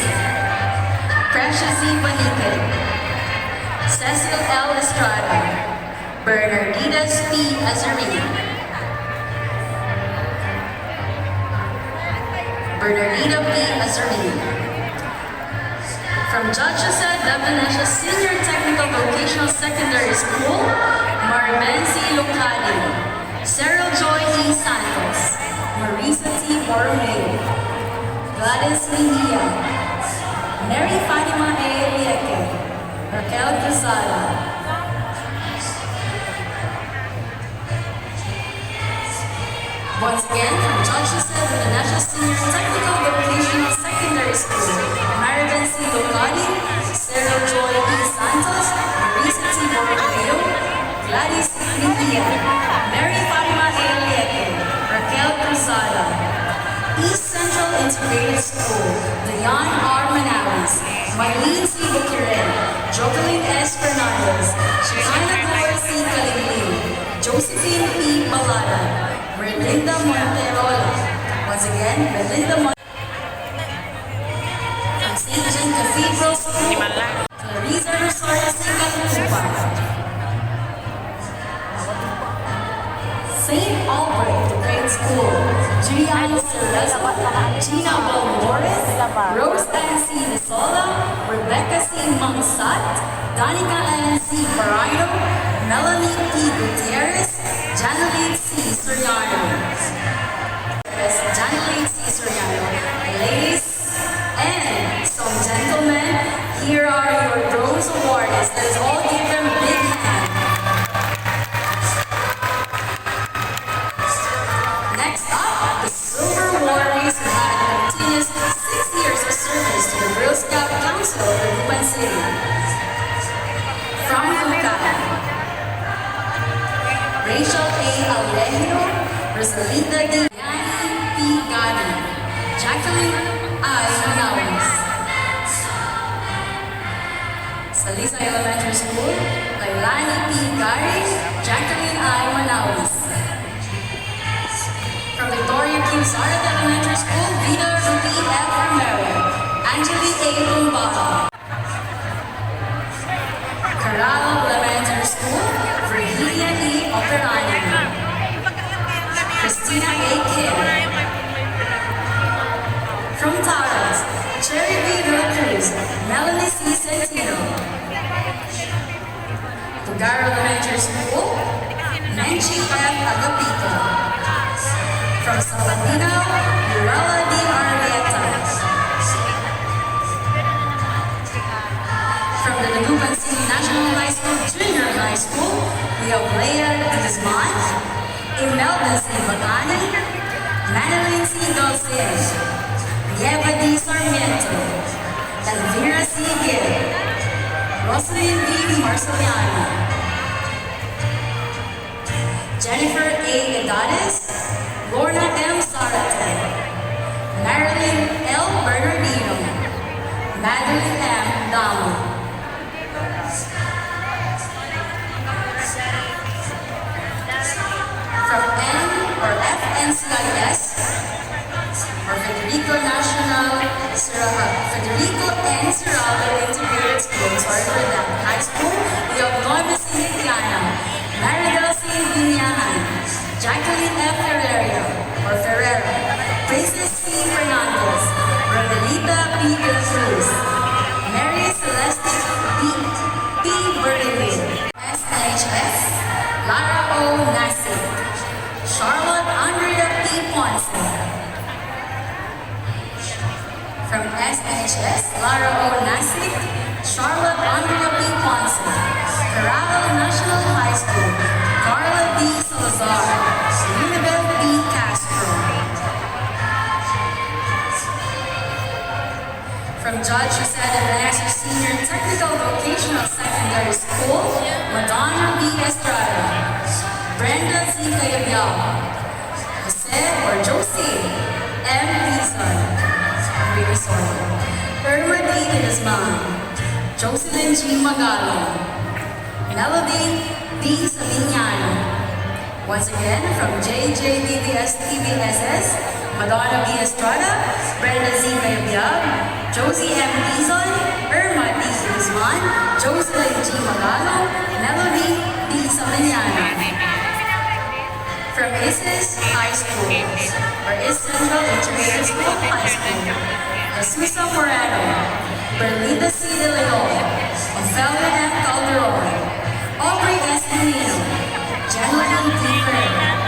Precious E. Banique, Cecil L. Estrada, Bernarditas P. Azari, Bernardita P. Azari. From Judge Jose de Venecia Senior Technical Vocational Secondary School, Maribenzi Lucadi, Sarah Joy E. Santos, Marisa T. Borromeo, Gladys Mejia, Mary Fatima A. Lieke, Raquel Cruzada. Once again, from Judge Jose de Venecia Senior Technical Vocational Secondary School, Maribel C. Lucadi, Sarah Joy E. Santos, Marisa T. Borromeo, Gladys Mejia, Mary Fatima A. Lieke, Raquel Cruzada. East Central Integrated School, Dayan R. Manalis, Marlene C. Bukirin, Jocelyn S. Fernandez, Shekinah Gloria C. Kaligli, Josephine P. Balada, Merlinda Monterola. Once again, Merlinda Monterola. From St. Jean Cathedral School, Riza Resort Sigaltupan. St. Albert Grade School, Julian Cerezo, Gina Valmores, Rose Ann C. Nisola, Rebecca C. Mangsat, Danica Ann C. Parino, Melanie P. Gutierrez, Janeline C. Soriano. Janeline C. Soriano. Ladies and some gentlemen, here are your bronze awardees. Let's all give them a big hand. Next up, the silver awardees who had a continuous 6 years of service to the Girl Scout Council of Dagupan City. From Yucatan, Rachel A. Alejo, Rosalinda D. Yani P. Gadi, Jacqueline I. Manawis. Salisa Elementary School, Lailani P. Gari, Jacqueline I. Manawis. From Victoria Q. Zarat Elementary School, Vida Ruby F. Romero, Angelique A. Lumbala. Corral Elementary School, Virginia E. Operani. Christina A. Kim. From Taras, Cherry B. De La Cruz, Melanie C. Centino. Lugar Elementary School, Menchi F. Agapito. From Sabatino, Luella D. Arrieta. From the Dagupan City National High School, Junior High School, we have Leia Guzman, Imelda C. Baganan, Madeline C. Dulces, Yeva D. Sarmiento, Elvira C. Gill, Rosalyn B. Marceliano, Jennifer A. Edades, Lorna M. Sarate, Marilyn L. Bernardino, Madeline M. Damo. From N or FNCIS, or Federico N. Serrano Integrated School, sorry for that, High School, we have Norma C. Tiana, Maribel C. Vinahan, Jacqueline F. Ferreira, Princess C. Fernandez, Rodelita P. Cruz, Mary Celeste P. Burdley, SNHS, Lara O. Nasik, Charlotte Andrea P. Ponce. From SNHS, Lara O. Nasik, Charlotte Andrea P. Ponce, Corral National High School, Carla D. Salazar, Unibel B. Castro. From Judge Jose de Venecia Senior Technical Vocational Secondary School, Madonna B. Estrada, Brenda C. Cayabyab, Jose or Josie M. Dizon, I'm really sorry, Irma D. Guzman, Jocelyn G. Magalo, Melody B. Sabiniano. Once again, from JJDBS TVSS, Madonna B. Estrada, Brenda Z. Cayabyab, Josie M. Dizon, Irma D. Guzman, Jocelyn G. Magalo, Melody B. Sabiniano. From ISIS High School, or East Central Integrated School High School, Jesusa Moreno, Berlita C. De Leon, Ophelia M. Calderon, Aubrey S. Menino, January D. Pereira.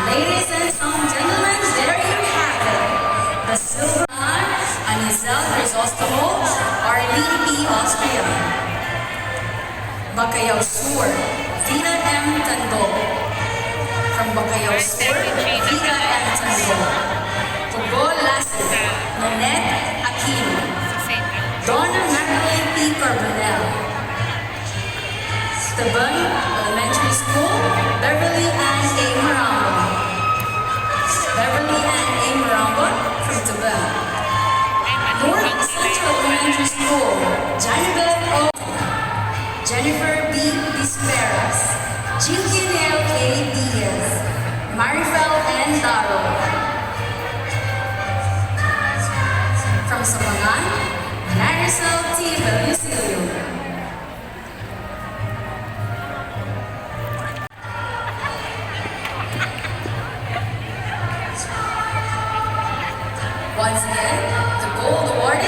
Ladies and some gentlemen, there you have it. The silver Anizel Crisostomo, Arlene P. Austria. Bacayao Sur, Vida M. Tando. From Bacayao Sur, Vida M. Tando. Pugo Lasset, Nanette Aquino. Donna Marilyn P. Carbonell. Taban Elementary School, Beverly Ann A. Marambo. Beverly Ann A. Marambo from Taban. North Central Elementary School, Janibel O. Jennifer B. Disperas, Chinkinel A. Diaz, Marifel N. Daro. From Samangan, Marisol T. Belusi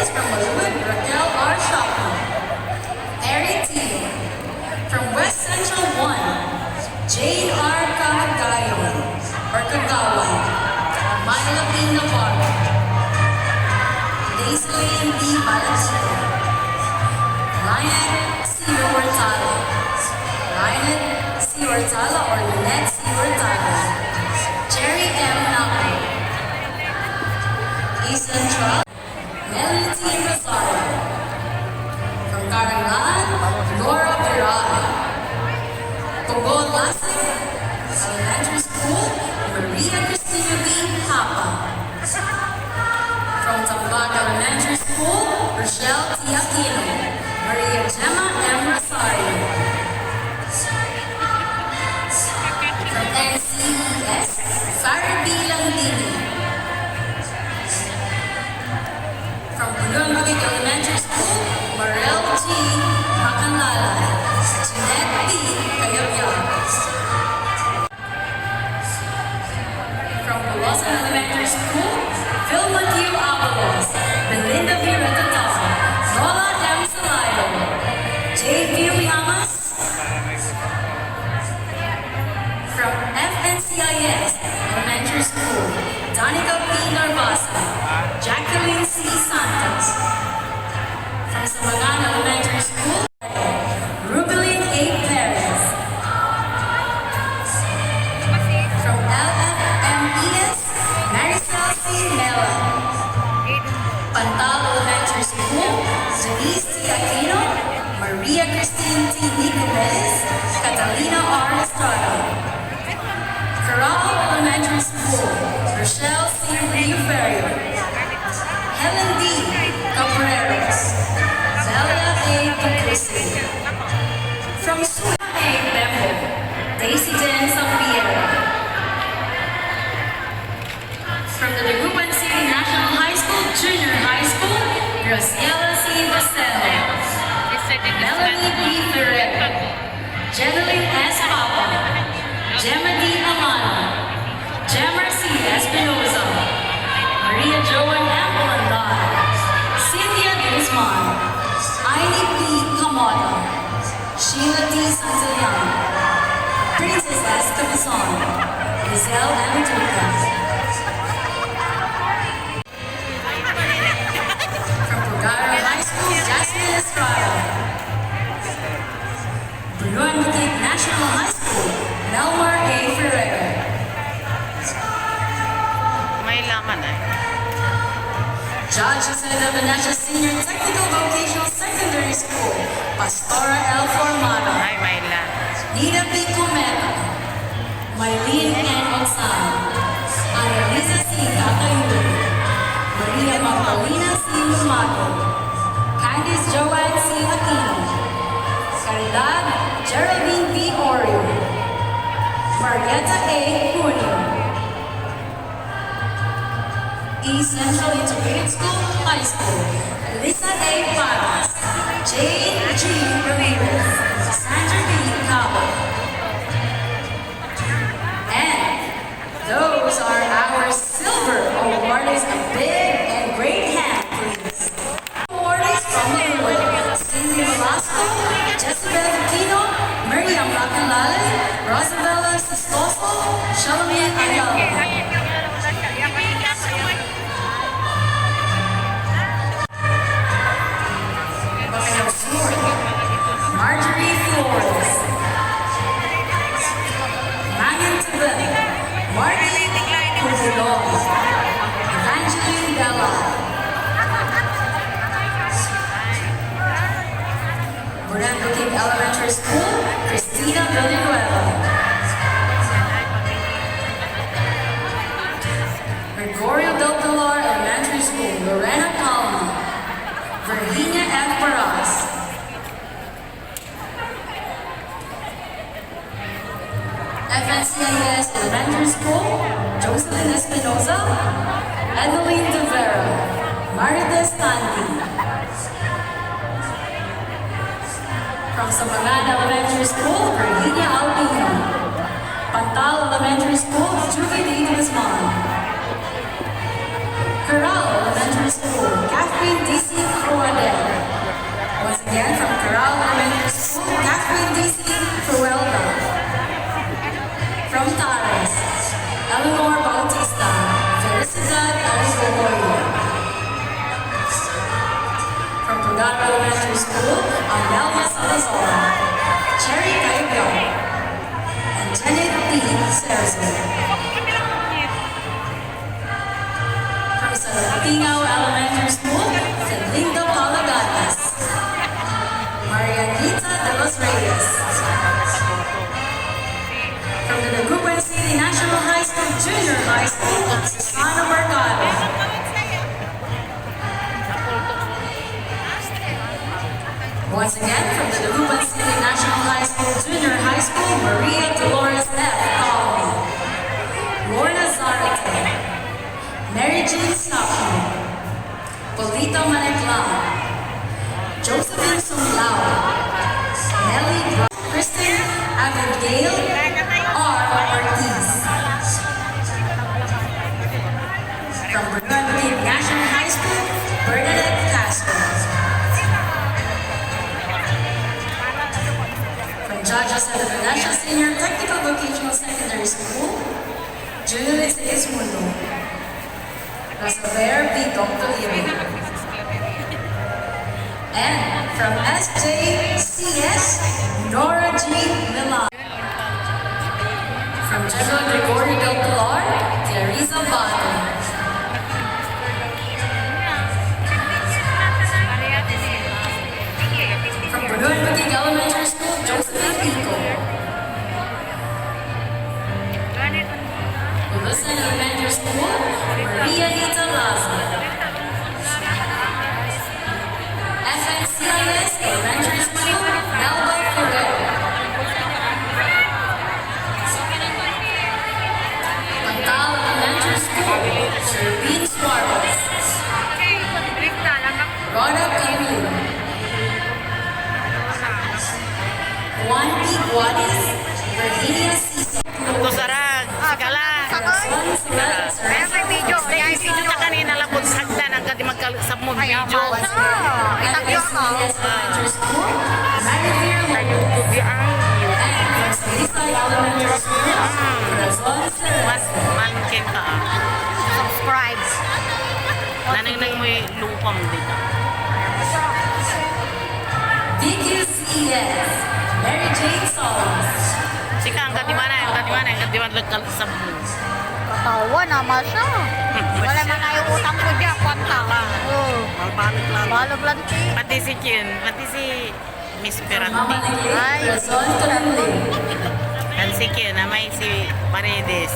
awards from Maluwag, Raquel R. Shopman. Harry T. From West Central 1, Jane R. Kagayon, or Kagawan. Myla P. Navarro. Daisy Lane D. Balasco. Lynette C. Hortala. Lynette C. Hortala or Lynette C. Hortala. Jerry M. Napo. Ethan Trump. Melanie T. Rosario. From Karangalan, Laura Virada. Togol Lasik Elementary School, Maria Cristina B. Hapa. From Tambaga Elementary School, Rochelle T. Aquino. Maria Gemma M. Rosario. From NCES, Farah B. Landini. From Bulunbugig Elementary School, Marel G. Macanala. Jeanette B. Kayabya. From Bulosan Elementary School, Vilma Q. Avalos. Belinda V. Ratata. Nola M. Salayo. J. V. Llamas. From FNCIS Elementary School, Danica P. Narvasa. Jacqueline C. Santos. From Sabagan Elementary School, Rubilin A. Perez. From LFMES, Maricel C. Mela. Pantal Elementary School, Janice T. Aquino, Maria Christine T. Nicolas, Catalina R. Estrada. Corral Elementary School, Rochelle C. Rio-Ferrio. Helen D. Capareros. Zelia A. Duclusi. From Suna A. Bembo, Daisy Jen Sampiero. From the Dagupan City National High School, Junior High School, Graciela C. Basel. Melanie B. Ferrer. Jeneline S. Papa. Gemma D. Amana. Gemma C. Espinoza. Maria Joan M. Landar. Cynthia Guzman. Aini P. Kamada. Sheila D. Santillan. Princess S. Cabazon. Giselle M. Duca. From Pugaro High School, Jasmine Estrada. Buluan Bukid National High School, Melmar A. Ferreira. May laman eh. Judge Jose de Venecia Senior Technical Vocational Secondary School, Pastora L. Formada. Ay, may laman. Nina P. Cometa. Maylene N. Oxan. Annalisa C. Catayulo. Maria Magdalena C. Lumago. Candice Joanne C. Aquino. Caridad Geraldine B. Orio. Marietta A. Junio. East Central Integrated School, High School, Lisa A. Paras, Jane G. Ramirez, Sandra B. Cabo. And those are our silver awardees. A big and great hand, please. Awardees from Maluwag, Cindy Velasco, Jezebel Aquino, Miriam Lacalale, Rosabella Sistoso, Shalomit Ayala. Marjorie Flores. Magan Tibet. Marty Puzilon. Evangeline Della. Buran Bukid Elementary School, Christina Villanueva. Gregorio Del Pilar Elementary School, Lorena Palma. Virginia F. Barras. FNCIS Elementary School, Jocelyn Espinoza, Edeline De Vera, Marites Tanti. From Sabangan Elementary School, Virginia Albino. Pantal Elementary School, Julie D. Guzman. Corral Elementary School, Kathleen Catherine D.C. Cruadel. Once again, from Coral Elementary School, Catherine D.C. Cruelda. From Tares, Eleanor Bautista, Felicidad Aligorio. From Pagano Elementary School, Amelia Salazar, Cherry Caibion, and Janet P. Serzo. From Salapatinaw Elementary School, Linda Palaganas, Marianita de los Reyes. From the Dagupan City National High School, Junior High School, Susana Mercado. Once again, from the Dagupan City National High School, Junior High School, Maria Dolores F. Colby, Lorna Zarate, Mary Jean Sapu, Polito Maneclan, Josephine Sumlao, Nelly Brown, Kristen Abigail R. Awardees. From Bernard National High School, Bernadette Castro. From Judges at the Financial Senior Technical Vocational Secondary School, Juliet Ismundo. Rosaver B. Dr. Liri. And from SJCS, Nora G. Milan. From General Gregorio Del Pilar, Teresa Bato. From Bernard Magig Elementary School, Josephine Pico. Wilson Elementary School, Maria Nita Laza. FNCIS Elementary School, Melba Ferrer. Pantal Elementary School, Sherbin Suarez. Rhoda Camilo. Juan P. Guadis, Virginia Cisa. Kusarag, sigala. May video. Ay, video na kanina labot sagda ng kadi magkalusap mo video. Itagyo ako. Elementary School, Marivir YouTube ang and Salisa Elementary School, Razon mas mankin ka. Subscribe. Nanang mo lupam dito. DQCS, Mary Jane Solis. Sika ang katiman magkalusap mo. Katawa naman siya. Wala man na yung utang ko dyan. Kwanta ka. Balog lang siya. Pati si Kin, pati si Miss Mama Pirante. Ay. Negri, Razon Calumli. At si Kin, namay si Paredes.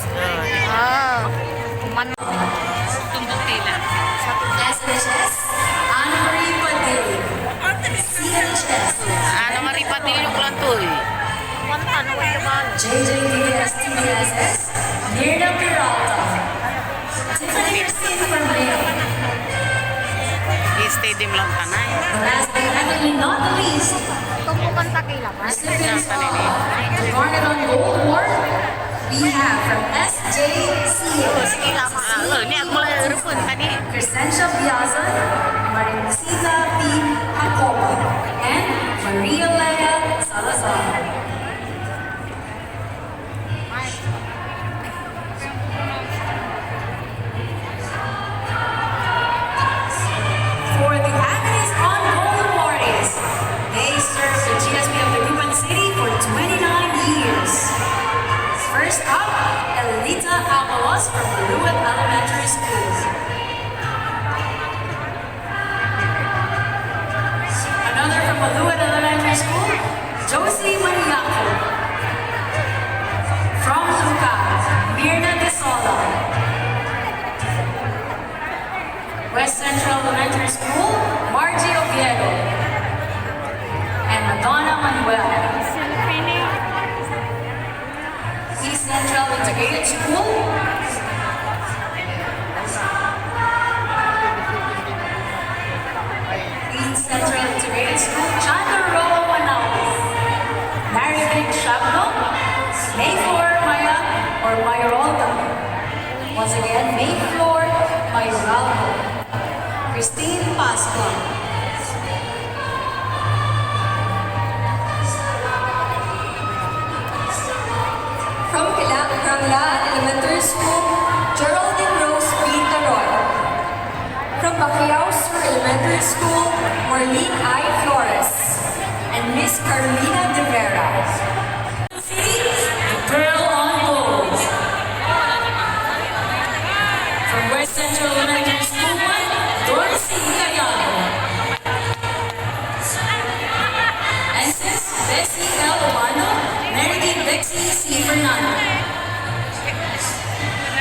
Man. Tumbok tila. SHS, Ana Marie Padilla. CHS, Ano maripatil yung planto eh. Kwanta na wala ba? JJDS TBSS, Mirna Peralta. Tiffany Christine from Leon. I-stadium lang ka na eh. Last but definitely not the least, Tumpukan sa kila ba? recipients of the Garnet on Gold Award, we have from SJCS, Niya mo lang rupon kani. Crescencia Piazza, Marincita P. Jacobo, and Maria Lea Salazar. For the Agnes on Gold Awardees, they served the GSP of the Dagupan City for 29 years. First up, Elita Avalos from Baluat Elementary School. Another from Baluat Elementary School, Josie Maniaco. From Luca, Mirna De Sola. West Central Elementary School, Margie Oviedo. And Madonna Manuel. East Central Integrated School, East Central Integrated School, Chandler Roa Manaus. Mary Vic Shabno, Mayflower Maya or Mayoralda. Once again, Mayflower Mayoralda. Christine Pasqua. From Laan Elementary School, Geraldine Rose B. Taroy. From Baclaos Sur Elementary School, Marlene I. Flores. And Miss Carolina De Vera. City, the Pearl on Gold. From West Central Elementary School 1, Dorothy Callao. And since Bessie L. Obano, Meredith Bexy C. Fernando.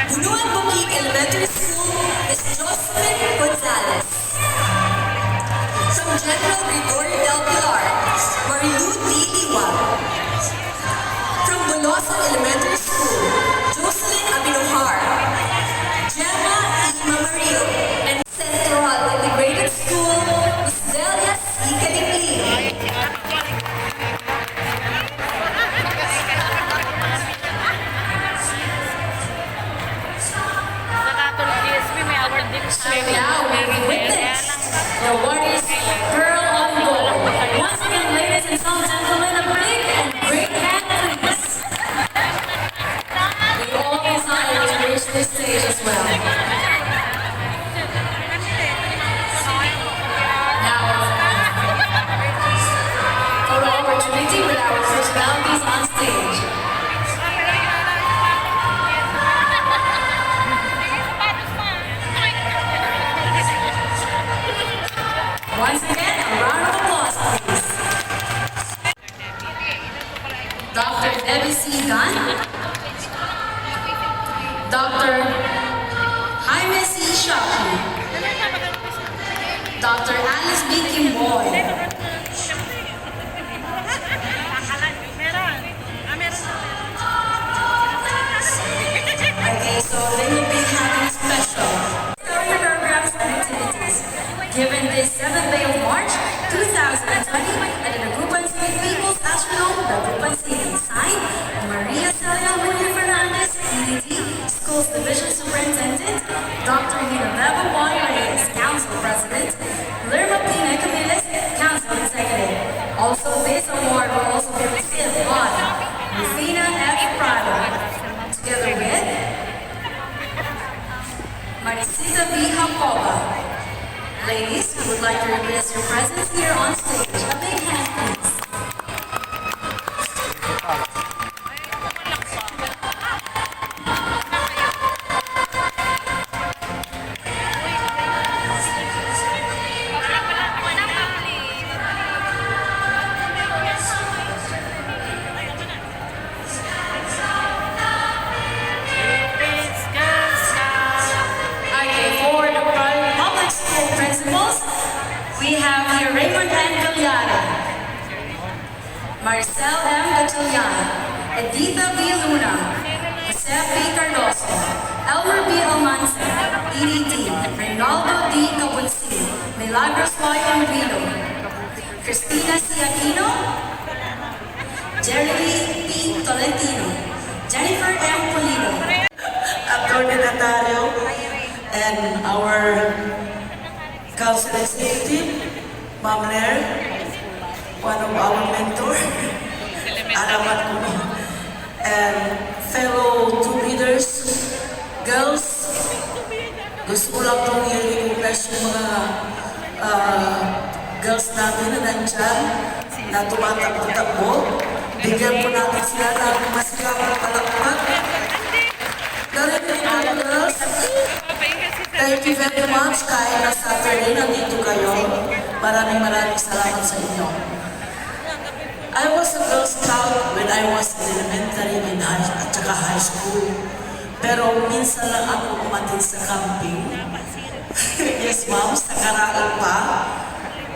Bunuan Bukid Elementary School is Jocelyn Gonzalez. From General Gregorio Del Pilar, Marilu D. Diwa. From Bulosan Elementary School, Jocelyn Abinohar, Gemma E. Mamario, and Central Integrated School, Miss Delia C. Kalingling. Nakatulog GSP, may award din So now we witness the Awardees Pearl on Gold. Once again, ladies and gentlemen, a big and great hand, please. We all desire to reach this stage as well. Now, photo opportunity with our personalities on stage. Once again, a round of applause, please. Dr. Debbie C. Gunn, Dr. Jaime C. Shaki, Dr. Alice B. Kimboy, okay, so they will be having special programs and activities. Given this 7th day of March, 2020, at the Nagupan City People's Astrodome, the Nagupan City sign, Maria Celia Muñoz Fernandez, EDT, Schools Division Superintendent, Dr. Ginevra Reyes, Council President, Lerma Pina Camiles, Council Executive. Also, this award will also be received by Rufina F. Prado, together with Maricita B. Jacoba. Ladies, we would like to request your presence here on stage. A big hand, please. Okay, for the public school principals, we have here Raymond N. Villada, Marcel M. Gatulyan, Editha V. Luna, Jose P. Cardoso, Elmer B. Almanza, EDT, Reynaldo D. Cabunsi, Milagros Y. Enrido, Cristina C. Aquino, Jerry P. Tolentino, Jennifer M. Polino, Attorney Natario, and our council executive, Ma'am Nair, one of our mentor, Aramat Kuno, and fellow two leaders, girls, gusto ko lang pong i-recognize yung mga girls natin na nandyan, na tumatakbo-takbo. Bigyan po natin sila ng masigapang palakpak. Narinig mga girls, thank you very much. Kahit na Saturday, nandito kayo. Maraming salamat sa inyo. I was a Girl Scout when I was in elementary at saka high school. Pero minsan lang ako umatin sa camping. Yes, ma'am, sa Karaal pa.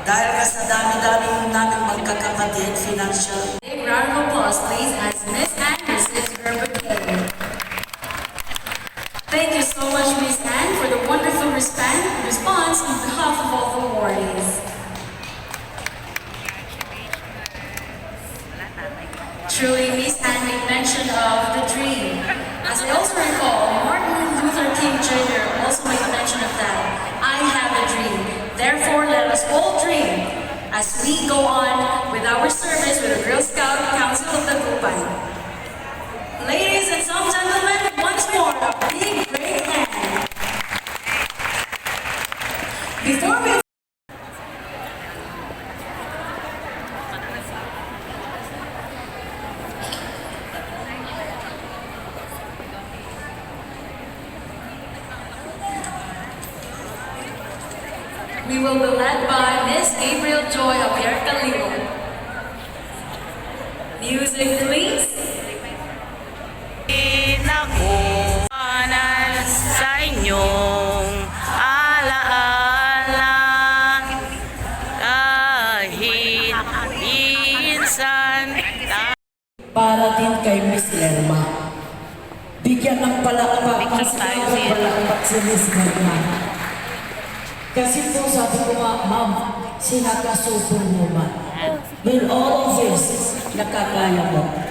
Dahil ka sa dami-dami namin magkakapatid, financial. Big round of applause, please, as Miss Anne receives her bouquet. Thank you so much, Miss Anne, for the wonderful response on behalf of all the awardees. Truly, Miss Anne made mention of the dream. As I also recall, Martin Luther King Jr. also made mention of that. I have a dream. as we go on with our service with the Girl Scout Council of the Gupan. Ladies and some gentlemen, once more, a big great hand. Before we We will be led by Miss Gabriel Joy of Yarkalilo. Music, please. Pinakuhanan sa inyong alaala kahit minsan Para din kay Miss Lerma. Bigyan ng palakpak, mas palakpak si Miss Lerma. Kasi po sabi ko nga, ma'am, sinaka-superwoman. With all of this, nakakaya mo.